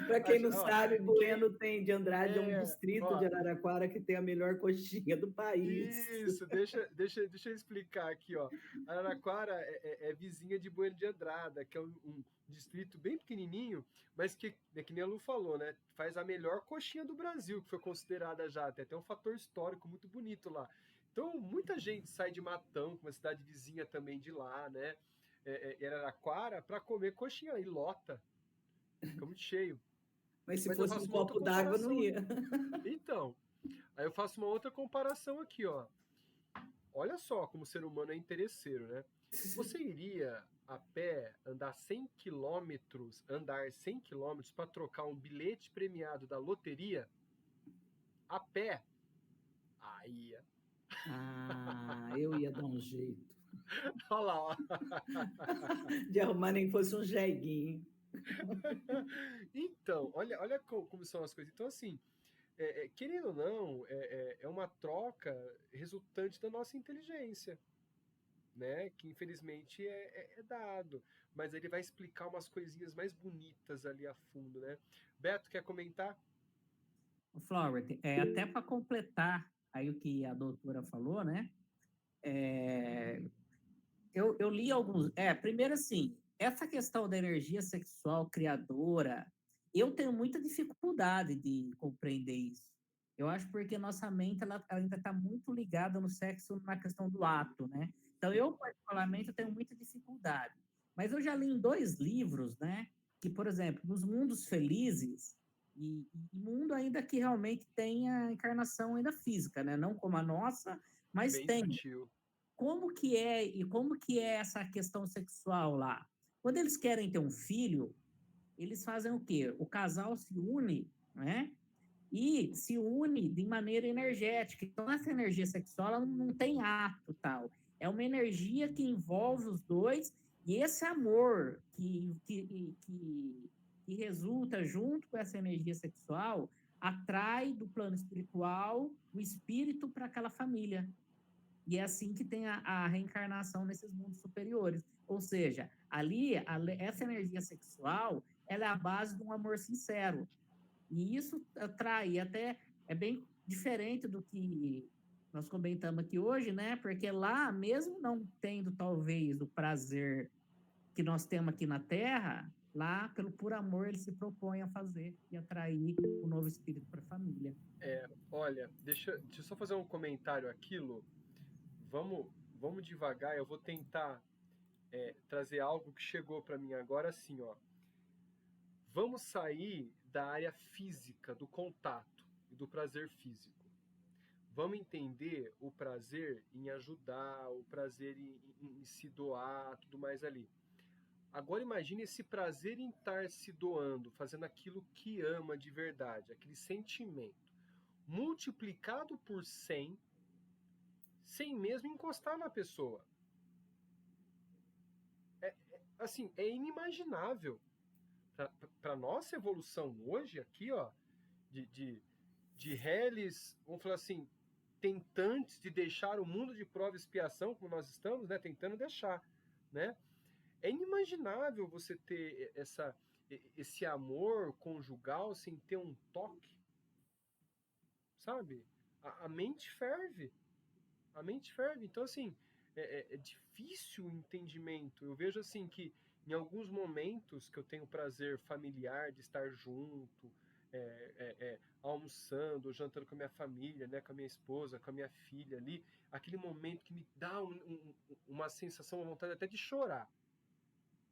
Para quem não sabe, Bueno tem de Andrade, é um distrito de Araraquara que tem a melhor coxinha do país. Isso, deixa eu explicar aqui, ó. Araraquara é vizinha de Bueno de Andrada, que é um distrito bem pequenininho, mas que nem a Lu falou, né? Faz a melhor coxinha do Brasil, que foi considerada já. Tem até um fator histórico muito bonito lá. Então, muita gente sai de Matão, uma cidade vizinha também de lá, né? Araraquara, para comer coxinha e lota. Fica muito cheio. Mas se fosse um copo d'água, não ia. Então, aí eu faço uma outra comparação aqui, ó. Olha só como o ser humano é interesseiro, né? Você iria a pé andar 100 quilômetros para trocar um bilhete premiado da loteria? A pé? Aí ia. Eu ia dar um jeito. Olha lá, ó. De arrumar nem fosse um jeguinho. Então, olha como são as coisas. Então, assim, querendo ou não, é uma troca resultante da nossa inteligência, né? Que infelizmente é dado. Mas ele vai explicar umas coisinhas mais bonitas ali a fundo, né? Beto, quer comentar? Flowert, até para completar aí o que a doutora falou, né? Eu li alguns. Primeiro, assim, essa questão da energia sexual criadora, eu tenho muita dificuldade de compreender isso. Eu acho porque nossa mente ela ainda está muito ligada no sexo, na questão do ato, né? Então, eu, particularmente, tenho muita dificuldade. Mas eu já li em 2 livros, né? Que, por exemplo, nos mundos felizes, e mundo ainda que realmente tenha encarnação ainda física, né? Não como a nossa, mas bem tem. Sutil. Como que é essa questão sexual lá? Quando eles querem ter um filho, eles fazem o quê? O casal se une, né? E se une de maneira energética. Então, essa energia sexual ela não tem ato, tal. É uma energia que envolve os dois e esse amor que resulta junto com essa energia sexual atrai do plano espiritual o espírito para aquela família. E é assim que tem a reencarnação nesses mundos superiores. Ou seja, ali, essa energia sexual, ela é a base de um amor sincero. E isso atrai, até é bem diferente do que nós comentamos aqui hoje, né? Porque lá, mesmo não tendo talvez o prazer que nós temos aqui na Terra, lá, pelo puro amor, ele se propõe a fazer e atrair o novo espírito para a família. Olha, deixa eu só fazer um comentário aquilo. Vamos devagar, eu vou tentar trazer algo que chegou para mim agora assim, ó. Vamos sair da área física, do contato e do prazer físico. Vamos entender o prazer em ajudar, o prazer em se doar, tudo mais ali. Agora imagine esse prazer em estar se doando, fazendo aquilo que ama de verdade, aquele sentimento, multiplicado por 100, sem mesmo encostar na pessoa. É inimaginável. Para nossa evolução hoje, aqui, ó, de réis, vamos falar assim, tentantes de deixar o mundo de prova e expiação, como nós estamos, né, tentando deixar, né? É inimaginável você ter esse amor conjugal sem ter um toque, sabe? A mente ferve. A mente ferve. Então, assim, é difícil o entendimento. Eu vejo, assim, que em alguns momentos que eu tenho prazer familiar de estar junto, almoçando, jantando com a minha família, né, com a minha esposa, com a minha filha ali, aquele momento que me dá uma sensação, uma vontade até de chorar,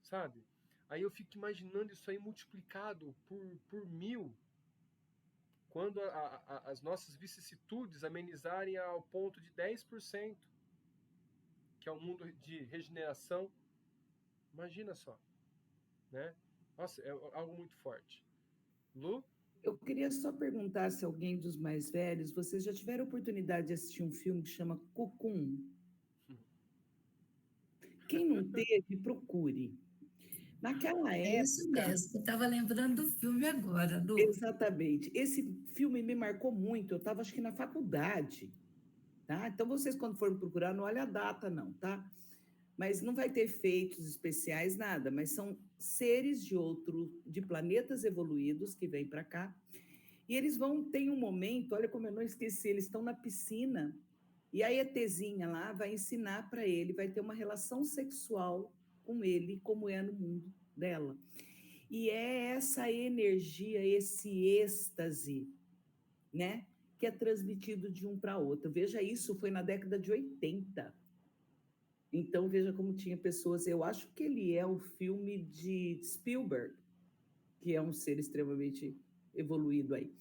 sabe? Aí eu fico imaginando isso aí multiplicado por 1000, quando as nossas vicissitudes amenizarem ao ponto de 10%, que é um mundo de regeneração. Imagina só, né? Nossa, é algo muito forte. Lu? Eu queria só perguntar se alguém dos mais velhos, vocês já tiveram oportunidade de assistir um filme que chama Cocoon? Quem não teve, procure. Naquela É isso época, mesmo, eu estava lembrando do filme agora, Lu. exatamente. Esse filme me marcou muito. Eu estava, acho que na faculdade, tá? Então, vocês, quando forem procurar, não olha a data, não, tá? Mas não vai ter efeitos especiais, nada. Mas são seres de planetas evoluídos que vêm para cá. E eles tem um momento, olha como eu não esqueci, eles estão na piscina. E a ETzinha lá vai ensinar para ele, vai ter uma relação sexual com ele, como é no mundo dela. E é essa energia, esse êxtase, né, que é transmitido de um para outro. Veja, isso foi na década de 80. Então, veja como tinha pessoas. Eu acho que ele é o filme de Spielberg, que é um ser extremamente evoluído aí.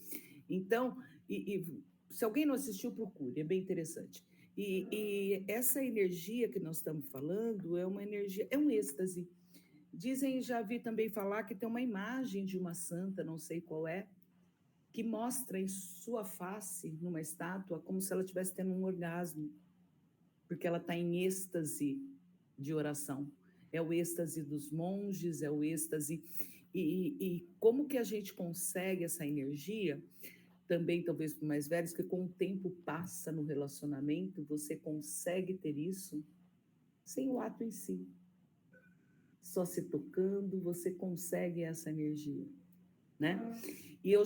Então, se alguém não assistiu, procure, é bem interessante. E essa energia que nós estamos falando é uma energia, é um êxtase. Dizem, já vi também falar que tem uma imagem de uma santa, não sei qual é, que mostra em sua face, numa estátua, como se ela estivesse tendo um orgasmo, porque ela está em êxtase de oração. É o êxtase dos monges, é o êxtase. E como que a gente consegue essa energia? Também, talvez para mais velhos, que com o tempo passa no relacionamento, você consegue ter isso sem o ato em si. Só se tocando, você consegue essa energia, né? E eu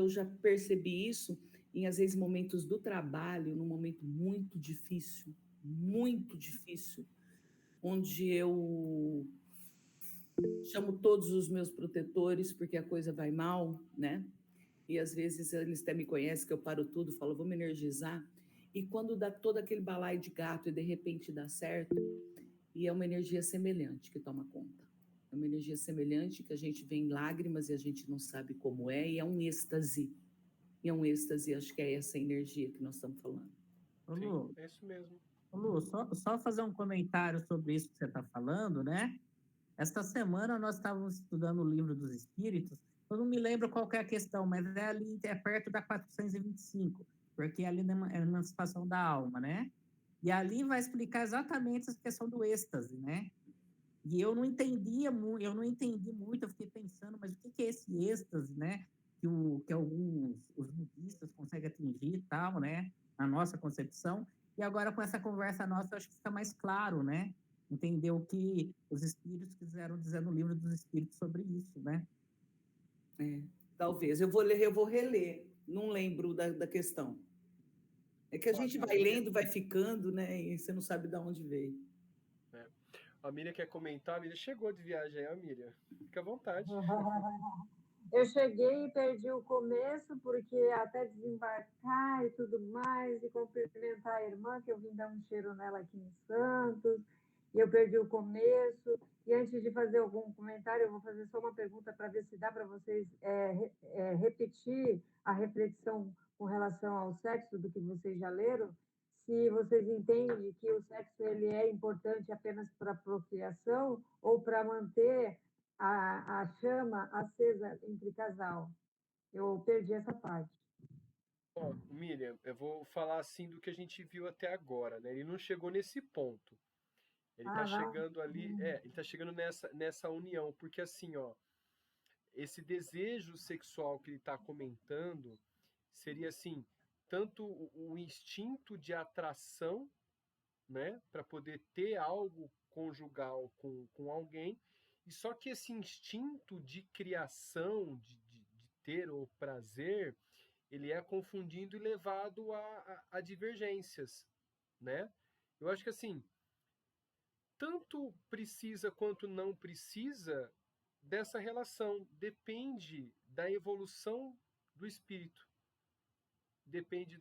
já percebi isso em, às vezes, momentos do trabalho, num momento muito difícil, onde eu chamo todos os meus protetores, porque a coisa vai mal, né? E às vezes eles até me conhecem, que eu paro tudo, falo, vamos energizar. E quando dá todo aquele balaio de gato e de repente dá certo, e é uma energia semelhante que toma conta. É uma energia semelhante que a gente vê em lágrimas e a gente não sabe como é, e é um êxtase. E é um êxtase, acho que é essa energia que nós estamos falando. Ô, Lu, é isso mesmo. ô, Lu, só fazer um comentário sobre isso que você está falando, né? Esta semana nós estávamos estudando o Livro dos Espíritos. Eu não me lembro qual que é a questão, mas é perto da 425, porque é ali é a emancipação da alma, né? E ali vai explicar exatamente essa questão do êxtase, né? E eu não entendi muito, eu fiquei pensando, mas o que é esse êxtase, né? Que alguns os budistas conseguem atingir e tal, né? Na nossa concepção. E agora, com essa conversa nossa, eu acho que fica mais claro, né? Entender o que os espíritos quiseram dizer no Livro dos Espíritos sobre isso, né? Talvez. Eu vou reler. Não lembro da questão. É que a gente vai lendo, vai ficando, né? E você não sabe de onde veio. A Miriam quer comentar. A Miriam chegou de viagem, a Miriam. Fica à vontade. Eu cheguei e perdi o começo, porque até desembarcar e tudo mais, e cumprimentar a irmã, que eu vim dar um cheiro nela aqui em Santos, e eu perdi o começo. E antes de fazer algum comentário, eu vou fazer só uma pergunta para ver se dá para vocês repetir a reflexão com relação ao sexo do que vocês já leram. Se vocês entendem que o sexo ele é importante apenas para a procriação ou para manter a chama acesa entre casal. Eu perdi essa parte. Bom, Miriam, eu vou falar assim do que a gente viu até agora, né? Ele não chegou nesse ponto. Ele tá chegando ali, ele tá chegando nessa união, porque assim, ó, esse desejo sexual que ele tá comentando seria assim, tanto o instinto de atração, né, para poder ter algo conjugal com alguém, e só que esse instinto de criação, de ter o prazer, ele é confundido e levado a divergências, né? Eu acho que assim, tanto precisa quanto não precisa dessa relação, depende da evolução do espírito, depende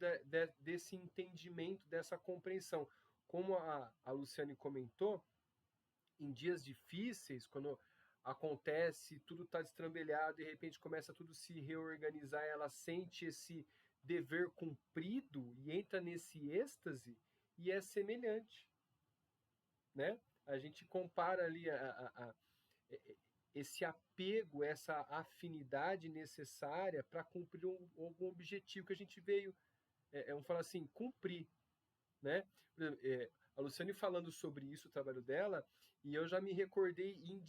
desse entendimento, dessa compreensão. Como a Luciane comentou, em dias difíceis, quando acontece, tudo está destrambelhado, de repente começa tudo a se reorganizar, ela sente esse dever cumprido e entra nesse êxtase, e é semelhante, né? A gente compara ali esse apego, essa afinidade necessária para cumprir algum objetivo que a gente veio, vamos falar assim, cumprir, né? A Luciane falando sobre isso, o trabalho dela, e eu já me recordei em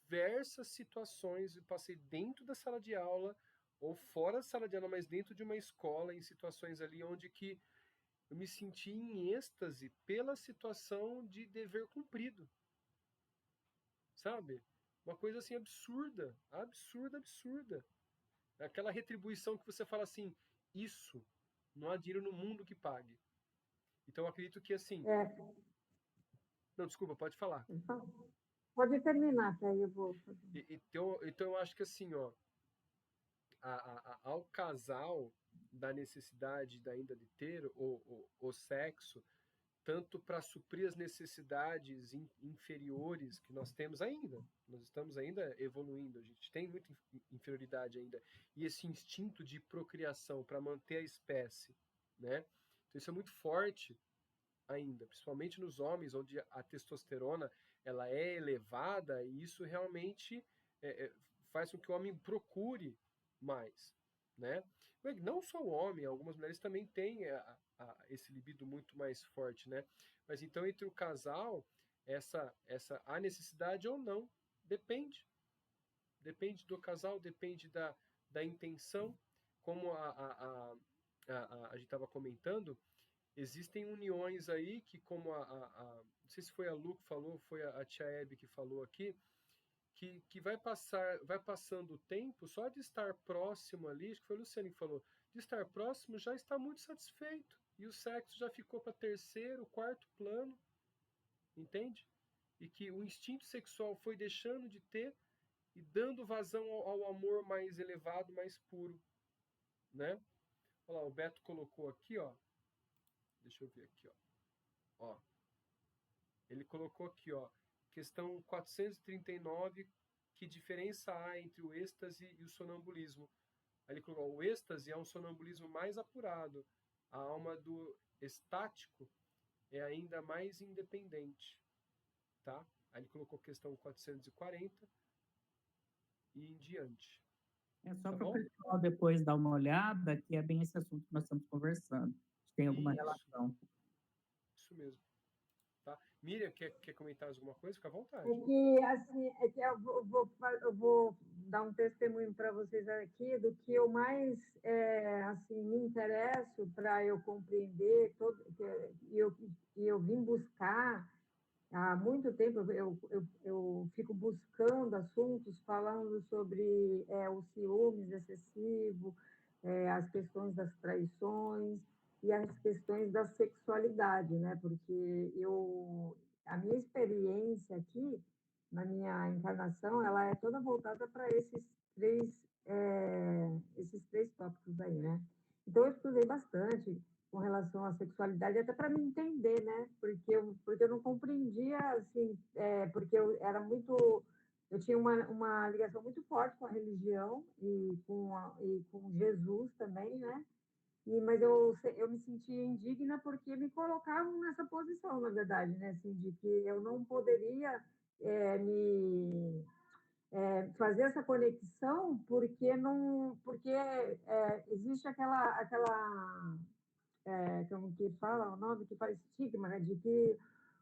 diversas situações, eu passei dentro da sala de aula, ou fora da sala de aula, mas dentro de uma escola, em situações ali onde que eu me senti em êxtase pela situação de dever cumprido, sabe? Uma coisa assim absurda, absurda, absurda. Aquela retribuição que você fala assim, isso, não há dinheiro no mundo que pague. Então eu acredito que assim... Não, desculpa, pode falar. Pode terminar, que aí eu vou fazer. Então eu acho que assim, ó, ao casal da necessidade ainda de ter o sexo, tanto para suprir as necessidades inferiores que nós temos ainda. Nós estamos ainda evoluindo, a gente tem muita inferioridade ainda. E esse instinto de procriação para manter a espécie, né? Então isso é muito forte ainda, principalmente nos homens, onde a testosterona ela é elevada, e isso realmente faz com que o homem procure mais, né? Não só o homem, algumas mulheres também têm esse libido muito mais forte, né? Mas então entre o casal, a necessidade ou não, depende do casal, depende da intenção, como a gente estava comentando. Existem uniões aí que, como não sei se foi a Lu que falou, foi a tia Hebe que falou aqui, que vai passando o tempo, só de estar próximo ali, acho que foi a Luciane que falou, de estar próximo já está muito satisfeito. E o sexo já ficou para terceiro, quarto plano, entende? E que o instinto sexual foi deixando de ter e dando vazão ao amor mais elevado, mais puro, né? Olha lá, o Beto colocou aqui, ó. Deixa eu ver aqui, ó. Ele colocou aqui, ó, questão 439, que diferença há entre o êxtase e o sonambulismo? Aí ele colocou, o êxtase é um sonambulismo mais apurado. A alma do estático é ainda mais independente, tá? Aí ele colocou questão 440 e em diante. É só Tá para o bom? pessoal depois dar uma olhada, que é bem esse assunto que nós estamos conversando. Tem alguma relação. Isso mesmo. Tá? Miriam, quer comentar alguma coisa? Fica à vontade. É que eu vou dar um testemunho para vocês aqui do que eu mais assim, me interesso para eu compreender, e eu vim buscar há muito tempo, eu fico buscando assuntos falando sobre o ciúmes excessivo, as questões das traições e as questões da sexualidade, né? Porque a minha experiência aqui, na minha encarnação, ela é toda voltada para esses três tópicos aí, né? Então, eu estudei bastante com relação à sexualidade, até para me entender, né? Porque eu não compreendia, assim, porque eu tinha uma ligação muito forte com a religião e com Jesus também, né? Mas eu me sentia indigna porque me colocavam nessa posição, na verdade, né? Assim, de que eu não poderia fazer essa conexão porque existe como que fala o nome, que faz estigma, né? De que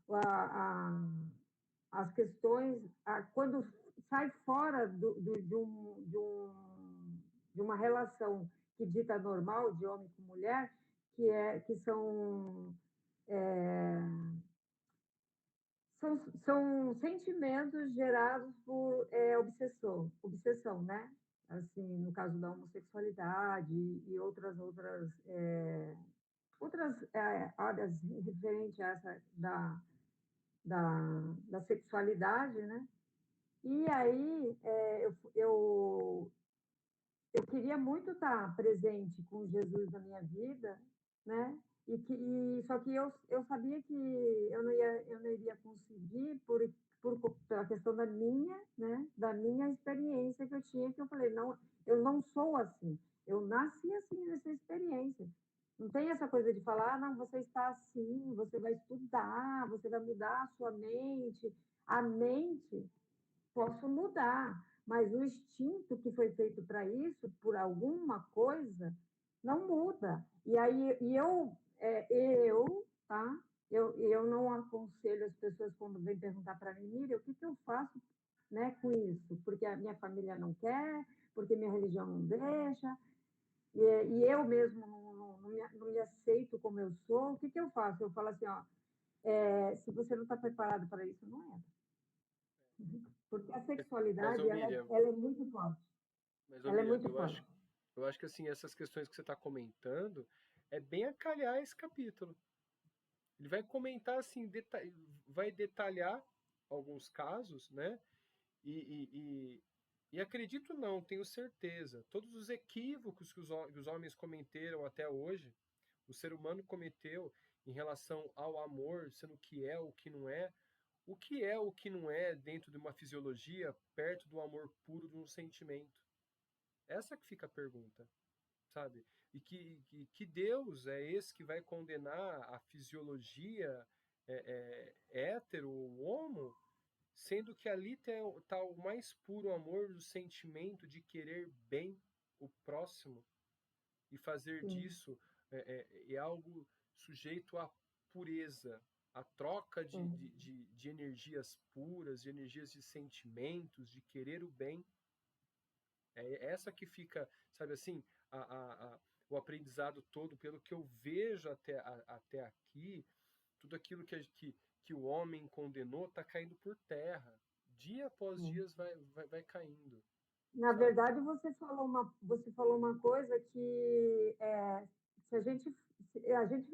a, as questões, quando sai fora de uma relação que dita normal de homem com mulher, que são sentimentos gerados por obsessão, né? Assim, no caso da homossexualidade e outras áreas referentes a essa da sexualidade, né? E aí eu queria muito estar presente com Jesus na minha vida, né? Só que eu sabia que eu não iria conseguir pela questão da minha experiência que eu tinha, que eu falei, não, eu não sou assim, eu nasci assim nessa experiência. Não tem essa coisa de falar, não, você está assim, você vai estudar, você vai mudar a sua mente. A mente posso mudar, mas o instinto que foi feito para isso, por alguma coisa, não muda. E aí tá? Eu não aconselho as pessoas quando vêm perguntar para mim, Miriam, o que eu faço né, com isso, porque a minha família não quer, porque minha religião não deixa, e eu mesmo não me aceito como eu sou, o que eu faço? Eu falo assim, ó, se você não está preparado para isso, não entra. Porque a Mas, sexualidade, ô Miriam, ela é muito forte. mas, ô Ela é Miriam, muito forte. eu acho que assim, essas questões que você está comentando é bem a calhar esse capítulo. Ele vai comentar assim, vai detalhar alguns casos, né? E, e, e, e acredito não, tenho certeza, todos os equívocos que os homens cometeram até hoje, o ser humano cometeu em relação ao amor, sendo o que é, o que não é, o que é, o que não é dentro de uma fisiologia, perto do amor puro de um sentimento. Essa que fica a pergunta, sabe? E que Deus é esse que vai condenar a fisiologia hétero ou homo, sendo que ali está o mais puro amor do sentimento de querer bem o próximo e fazer Sim. disso algo sujeito à pureza, à troca de energias puras, de energias de sentimentos, de querer o bem. É essa que fica, sabe assim, o aprendizado todo, pelo que eu vejo até aqui, tudo aquilo que o homem condenou está caindo por terra. Dia após dia vai caindo, Na sabe? verdade, você falou uma coisa que se a gente se a gente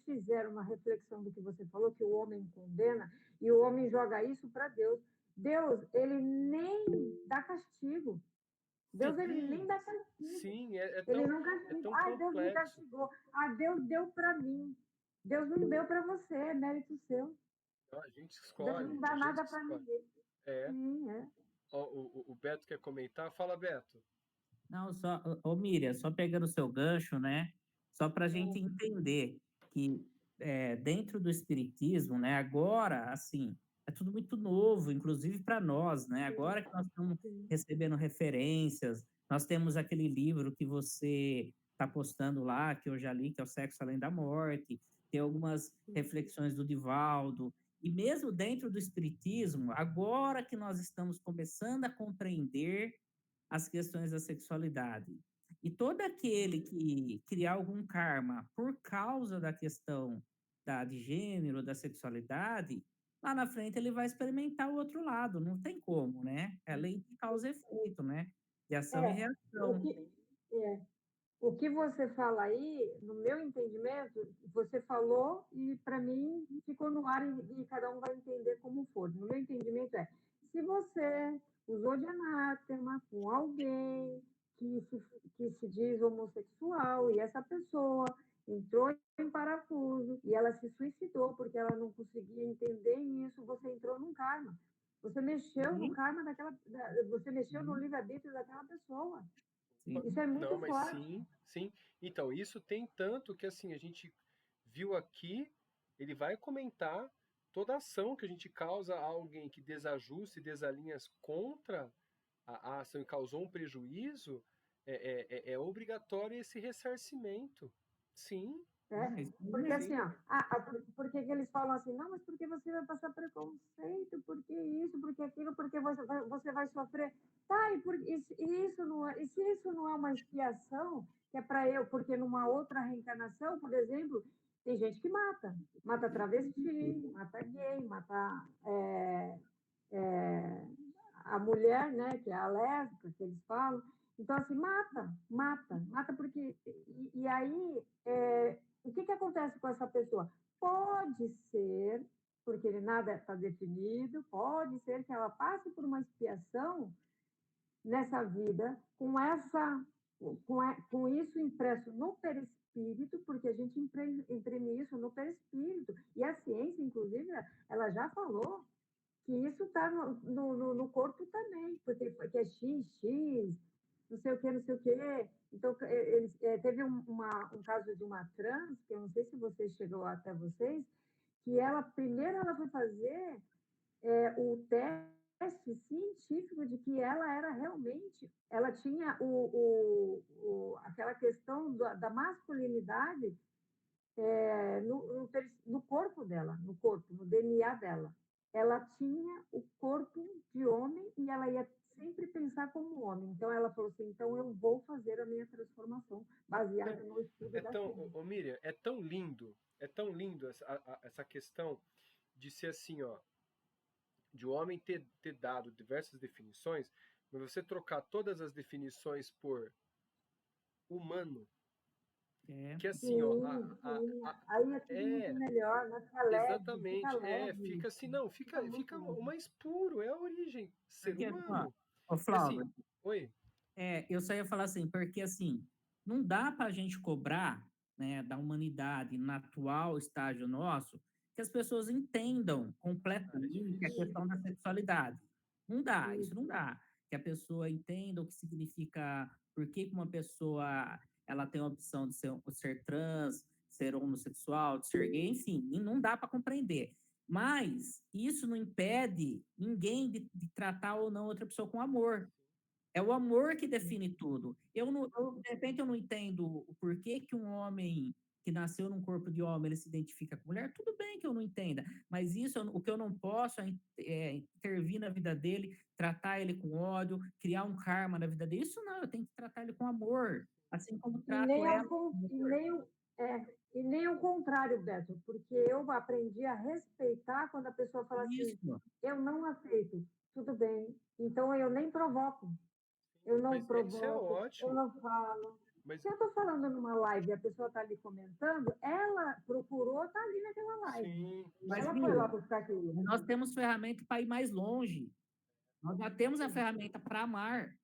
fizer uma reflexão do que você falou, que o homem condena e o homem joga isso para Deus, Deus ele nem dá castigo. Deus ele nem Sim, dá castigo. sim, Ele não é castiga. tão Ah, Deus me complexo. castigou. Ah, Deus deu para mim. Deus não deu para você, é mérito seu. A gente Deus escolhe, não dá a gente nada que para escolhe. ninguém. É. Sim, é. Ó, o Beto quer comentar? Fala, Beto. Não, só, ô Miriam, só pegando o seu gancho, né? Só para a gente entender que dentro do espiritismo, né? Agora, assim, é tudo muito novo, inclusive para nós, né? Agora que nós estamos Sim. recebendo referências, nós temos aquele livro que você está postando lá, que eu já li, que é o Sexo Além da Morte, tem algumas reflexões do Divaldo, e mesmo dentro do espiritismo, agora que nós estamos começando a compreender as questões da sexualidade. E todo aquele que criar algum karma por causa da questão de gênero, da sexualidade, lá na frente ele vai experimentar o outro lado, não tem como, né? É lei de causa e efeito, né? De ação e É, o reação. que, é, o que você fala aí, no meu entendimento, você falou e para mim ficou no ar e cada um vai entender como for. No meu entendimento se você usou de anátema com alguém que se, que se diz homossexual e essa pessoa entrou em parafuso e ela se suicidou porque ela não conseguia entender isso, você entrou num karma. Você mexeu no Sim, karma você mexeu no sim, livre-arbítrio daquela pessoa. sim. Isso é Não, muito mas forte. sim, sim. Então, isso tem tanto que assim, a gente viu aqui, ele vai comentar toda a ação que a gente causa a alguém que desajuste, desalinhas contra a ação e causou um prejuízo, é obrigatório esse ressarcimento. Sim, Né? É isso Porque mesmo. assim, sim. ó, por que que eles falam assim, não, mas porque você vai passar preconceito, porque isso, porque aquilo, porque você vai sofrer. Tá, e se isso não é uma expiação, que é para eu, porque numa outra reencarnação, por exemplo, tem gente que mata travesti, mata gay, mata é, a mulher, né, que é a lésbica, que eles falam. Então, assim, mata, porque. E aí, o que acontece com essa pessoa? Pode ser, porque nada está definido, pode ser que ela passe por uma expiação nessa vida com isso impresso no perispírito, porque a gente imprime isso no perispírito. E a ciência, inclusive, ela já falou que isso está no corpo também, porque é XX, não sei o que, não sei o quê. Então, teve um caso de uma trans, que eu não sei se você chegou até vocês, que primeiro ela foi fazer o teste científico de que ela era realmente, ela tinha aquela questão da masculinidade no corpo dela, no DNA dela. ela tinha o corpo de homem e ela ia sempre pensar como homem. Então, ela falou assim, então eu vou fazer a minha transformação baseada no estudo da ciência. Miriam, é tão lindo essa questão de ser assim, ó, de o homem ter dado diversas definições, mas você trocar todas as definições por humano, que assim, ó, aí é tudo muito melhor, né? Fica leve, fica exatamente, leve. fica assim, não, fica o mais puro, é a origem, ser Porque, humano. ó, Flávio, Assim, oi? eu só ia falar assim, porque assim, não dá para a gente cobrar, né, da humanidade no atual estágio nosso, que as pessoas entendam completamente a questão da sexualidade. Não dá, isso não dá. Que a pessoa entenda o que significa, por que uma pessoa ela tem a opção de ser trans, ser homossexual, de ser gay, enfim, não dá para compreender. Mas isso não impede ninguém de tratar ou não outra pessoa com amor. É o amor que define tudo. De repente, eu não entendo o porquê que um homem que nasceu num corpo de homem, ele se identifica com mulher. Tudo bem que eu não entenda, mas isso, o que eu não posso é intervir na vida dele, tratar ele com ódio, criar um karma na vida dele. Isso não, eu tenho que tratar ele com amor, assim como E trato nem, ela ao, com e, amor. nem, e nem o contrário, Beto, porque eu aprendi a respeitar quando a pessoa fala assim, Isso. eu não aceito, tudo bem, então eu nem provoco. Eu não Mas isso é provoco, eu ótimo. não falo. Mas Se eu estou falando numa live e a pessoa está ali comentando, ela procurou estar ali naquela live. sim, Mas, Ela foi viu, lá buscar aquilo. nós temos ferramenta para ir mais longe. Nós já temos a ferramenta para amar.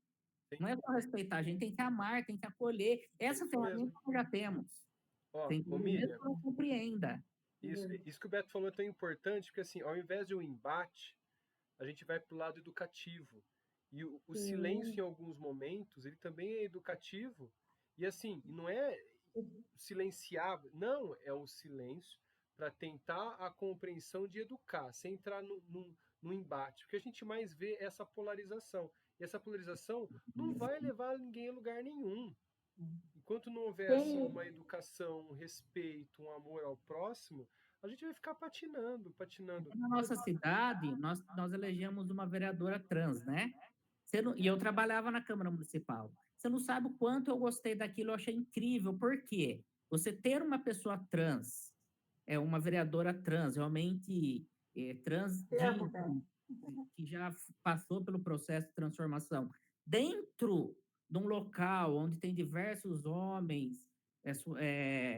Não é só respeitar, a gente tem que amar, tem que acolher. Essa isso mesmo. ferramenta nós já temos. Ó, Tem que mesmo Miriam, que não compreenda. isso que o Beto falou é tão importante, porque assim, ao invés de um embate, a gente vai para o lado educativo. E o silêncio, em alguns momentos, ele também é educativo. E assim, não é silenciar, não, é o silêncio para tentar a compreensão de educar, sem entrar no embate. Porque a gente mais vê essa polarização. E essa polarização não vai levar ninguém a lugar nenhum. Enquanto não houver assim, uma educação, um respeito, um amor ao próximo, a gente vai ficar patinando. Na nossa cidade, nós elegemos uma vereadora trans, né? E eu trabalhava na Câmara Municipal. Você não sabe o quanto eu gostei daquilo, eu achei incrível. Por quê? Você ter uma pessoa trans, uma vereadora trans, realmente que já passou pelo processo de transformação, dentro de um local onde tem diversos homens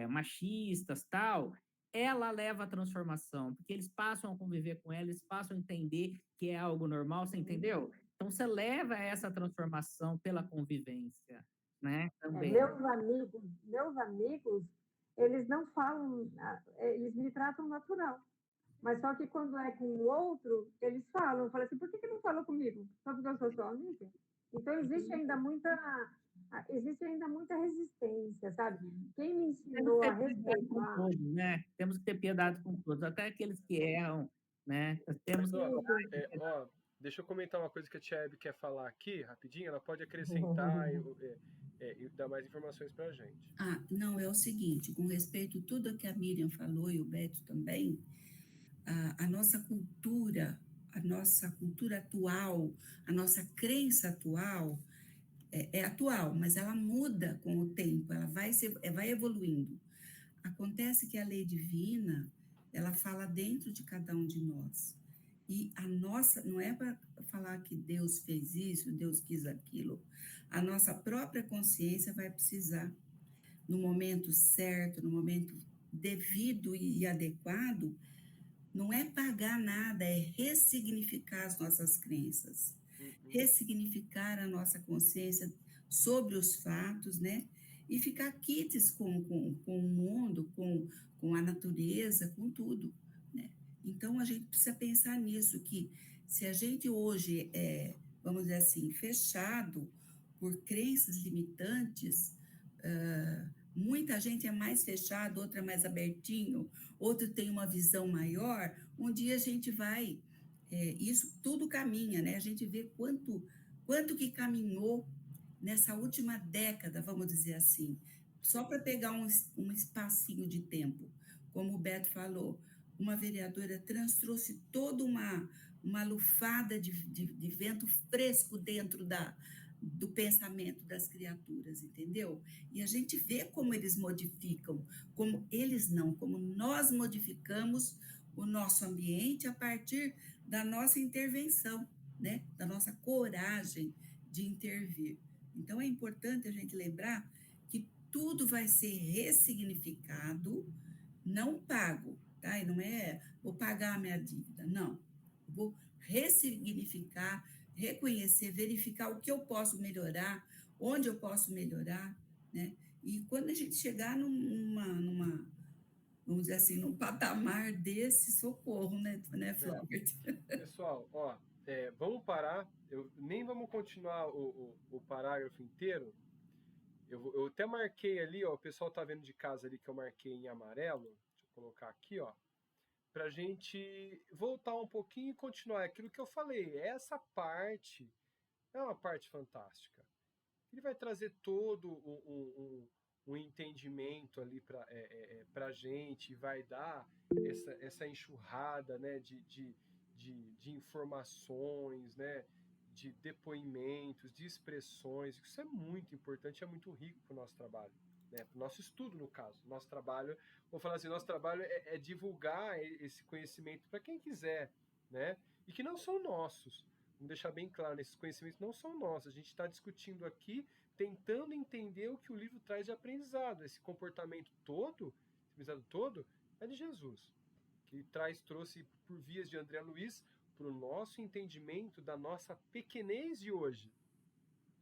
machistas, tal, ela leva a transformação, porque eles passam a conviver com ela, eles passam a entender que é algo normal, você entendeu? Então, você leva essa transformação pela convivência, né? Também. Meus amigos, eles não falam, eles me tratam natural. Mas só que quando é com o outro, eles falam. Eu falei assim, por que não falou comigo? Só porque eu sou sua amiga? Então, existe ainda muita resistência, sabe? Quem me ensinou a respeitar... Todos, né? Temos que ter piedade com todos, até aqueles que erram, né? Mas, ó, deixa eu comentar uma coisa que a Tia Hebe quer falar aqui, rapidinho. Ela pode acrescentar e dar mais informações para a gente. Não, é o seguinte, com respeito a tudo que a Miriam falou e o Beto também, a nossa cultura atual, a nossa crença atual, é atual, mas ela muda com o tempo, ela vai evoluindo. Acontece que a lei divina, ela fala dentro de cada um de nós. E a nossa, não é para falar que Deus fez isso, Deus quis aquilo. A nossa própria consciência vai precisar, no momento certo, no momento devido e adequado, não é pagar nada, é ressignificar as nossas crenças, ressignificar a nossa consciência sobre os fatos, né? E ficar quites com o mundo, com a natureza, com tudo, né? Então, a gente precisa pensar nisso, que se a gente hoje vamos dizer assim, fechado por crenças limitantes, muita gente é mais fechado, outra é mais abertinho, outro tem uma visão maior, um dia a gente vai, isso tudo caminha, né? A gente vê quanto que caminhou nessa última década, vamos dizer assim, só para pegar um espacinho de tempo, como o Beto falou, uma vereadora trans trouxe toda uma lufada de vento fresco dentro do pensamento das criaturas, entendeu? E a gente vê como eles modificam, como eles não, como nós modificamos o nosso ambiente a partir da nossa intervenção, né? Da nossa coragem de intervir. Então, é importante a gente lembrar que tudo vai ser ressignificado, não pago, tá? E não é vou pagar a minha dívida, não. Vou ressignificar, reconhecer, verificar o que eu posso melhorar, onde eu posso melhorar, né? E quando a gente chegar vamos dizer assim, num patamar desse, socorro, né, Flaubert? Pessoal, ó, vamos parar, nem vamos continuar o parágrafo inteiro. Eu até marquei ali, ó, o pessoal tá vendo de casa ali que eu marquei em amarelo, deixa eu colocar aqui, ó, pra gente voltar um pouquinho e continuar aquilo que eu falei. Essa parte é uma parte fantástica. Ele vai trazer todo um entendimento ali para a gente, vai dar essa enxurrada, né, de informações, né, de depoimentos, de expressões. Isso é muito importante, é muito rico para o nosso trabalho. Né, para o nosso estudo, no caso. Nosso trabalho, vou falar assim, nosso trabalho é divulgar esse conhecimento para quem quiser, né, e que não são nossos. Vamos deixar bem claro, esses conhecimentos não são nossos. A gente está discutindo aqui, tentando entender o que o livro traz de aprendizado. Esse comportamento todo, esse aprendizado todo, é de Jesus, que trouxe por vias de André Luiz para o nosso entendimento da nossa pequenez de hoje.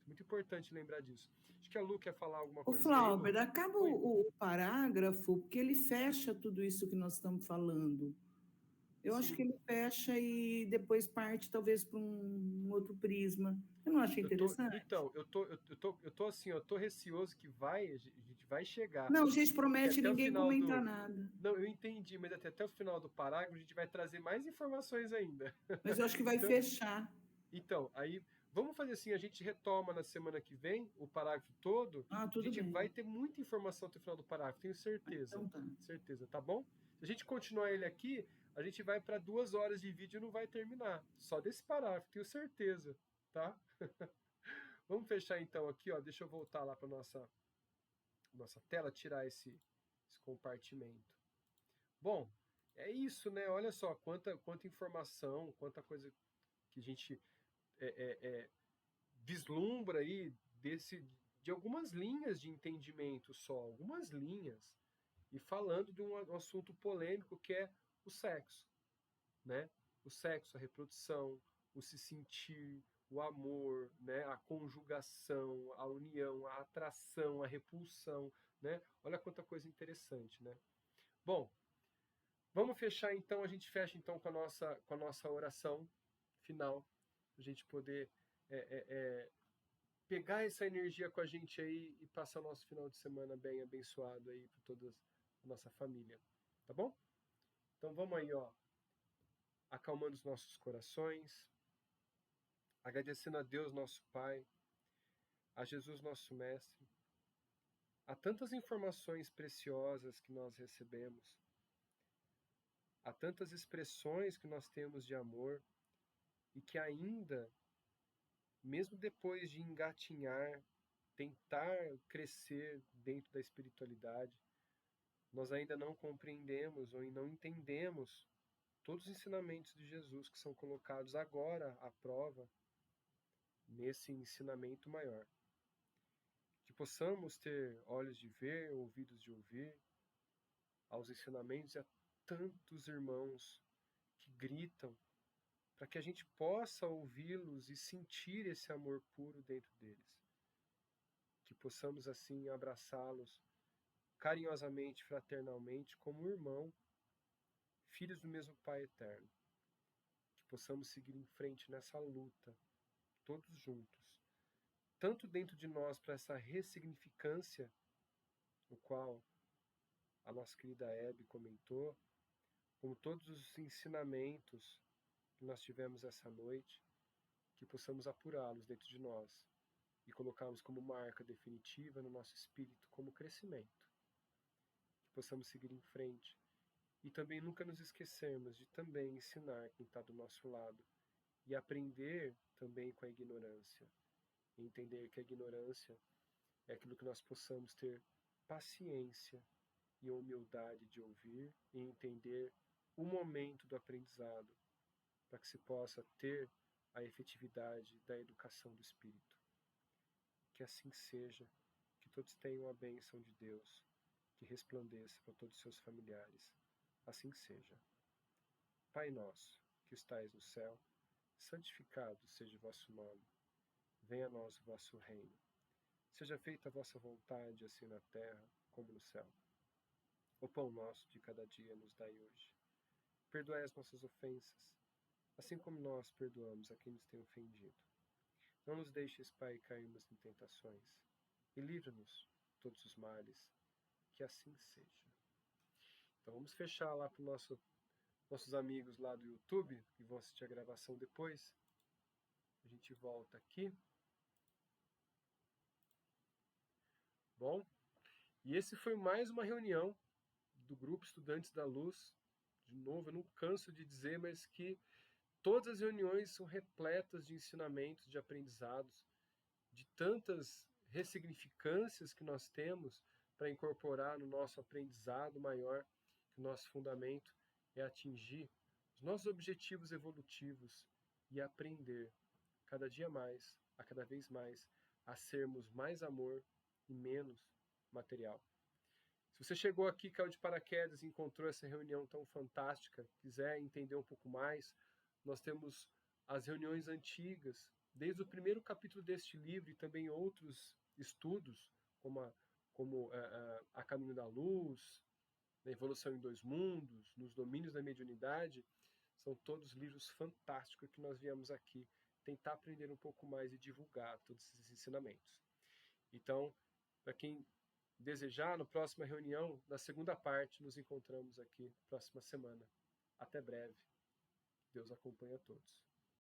É muito importante lembrar disso. Acho que a Lu quer falar alguma O coisa. Flaubert, acaba o parágrafo, porque ele fecha tudo isso que nós estamos falando. Eu acho que ele fecha e depois parte, talvez, para um outro prisma. Eu não acho interessante? Então, eu tô assim, eu tô receoso que a gente vai chegar. Não, a gente promete ninguém comentar do... nada. Não, eu entendi, mas até o final do parágrafo a gente vai trazer mais informações ainda. Mas eu acho que vai fechar. Então, aí, vamos fazer assim, a gente retoma na semana que vem o parágrafo todo. Tudo a gente bem. vai ter muita informação até o final do parágrafo, tenho certeza. Então tá. Certeza, tá bom? Se a gente continuar ele aqui, a gente vai para 2 horas de vídeo e não vai terminar. Só desse parágrafo, tenho certeza, tá? Vamos fechar então aqui, ó. Deixa eu voltar lá para nossa tela, tirar esse compartimento. Bom, é isso, né? Olha só quanta informação, quanta coisa que a gente vislumbra aí de algumas linhas de entendimento só, algumas linhas, e falando de um assunto polêmico que é o sexo, né? O sexo, a reprodução, o se sentir, o amor, né? A conjugação, a união, a atração, a repulsão, né? Olha quanta coisa interessante, né? Bom, vamos fechar então, a gente fecha então com a nossa oração final, a gente poder pegar essa energia com a gente aí e passar o nosso final de semana bem abençoado aí para toda a nossa família, tá bom? Então vamos aí, ó, acalmando os nossos corações, agradecendo a Deus, nosso Pai, a Jesus, nosso Mestre, a tantas informações preciosas que nós recebemos, há tantas expressões que nós temos de amor e que ainda, mesmo depois de engatinhar, tentar crescer dentro da espiritualidade, nós ainda não compreendemos ou não entendemos todos os ensinamentos de Jesus que são colocados agora à prova nesse ensinamento maior. Que possamos ter olhos de ver, ouvidos de ouvir aos ensinamentos e a tantos irmãos que gritam para que a gente possa ouvi-los e sentir esse amor puro dentro deles. Que possamos assim abraçá-los carinhosamente, fraternalmente, como irmão, filhos do mesmo Pai eterno. Que possamos seguir em frente nessa luta, todos juntos, tanto dentro de nós para essa ressignificância, no qual a nossa querida Hebe comentou, como todos os ensinamentos que nós tivemos essa noite, que possamos apurá-los dentro de nós e colocá-los como marca definitiva no nosso espírito como crescimento. Que possamos seguir em frente E também nunca nos esquecermos de também ensinar quem está do nosso lado e aprender também com a ignorância. E entender que a ignorância é aquilo que nós possamos ter paciência e humildade de ouvir e entender o momento do aprendizado, para que se possa ter a efetividade da educação do espírito. Que assim seja, que todos tenham a bênção de Deus, que resplandeça para todos os seus familiares. Assim seja. Pai nosso, que estais no céu, santificado seja o vosso nome. Venha a nós o vosso reino. Seja feita a vossa vontade, assim na terra como no céu. O pão nosso de cada dia nos dai hoje. Perdoai as nossas ofensas, assim como nós perdoamos a quem nos tem ofendido. Não nos deixes, Pai, cairmos em tentações, e livra-nos de todos os males, que assim seja. Então vamos fechar lá para os nossos amigos lá do YouTube, que vão assistir a gravação depois. A gente volta aqui. Bom, e esse foi mais uma reunião do Grupo Estudantes da Luz. De novo, eu não canso de dizer, mas que todas as reuniões são repletas de ensinamentos, de aprendizados, de tantas ressignificâncias que nós temos para incorporar no nosso aprendizado maior, que o nosso fundamento é atingir os nossos objetivos evolutivos e aprender cada dia mais, a cada vez mais, a sermos mais amor e menos material. Se você chegou aqui, caiu de paraquedas e encontrou essa reunião tão fantástica, quiser entender um pouco mais, nós temos as reuniões antigas, desde o primeiro capítulo deste livro e também outros estudos, como A Caminho da Luz, A Evolução em Dois Mundos, Nos Domínios da Mediunidade, são todos livros fantásticos que nós viemos aqui tentar aprender um pouco mais e divulgar todos esses ensinamentos. Então, para quem desejar, na próxima reunião, na segunda parte, nos encontramos aqui na próxima semana. Até breve. Deus acompanhe a todos.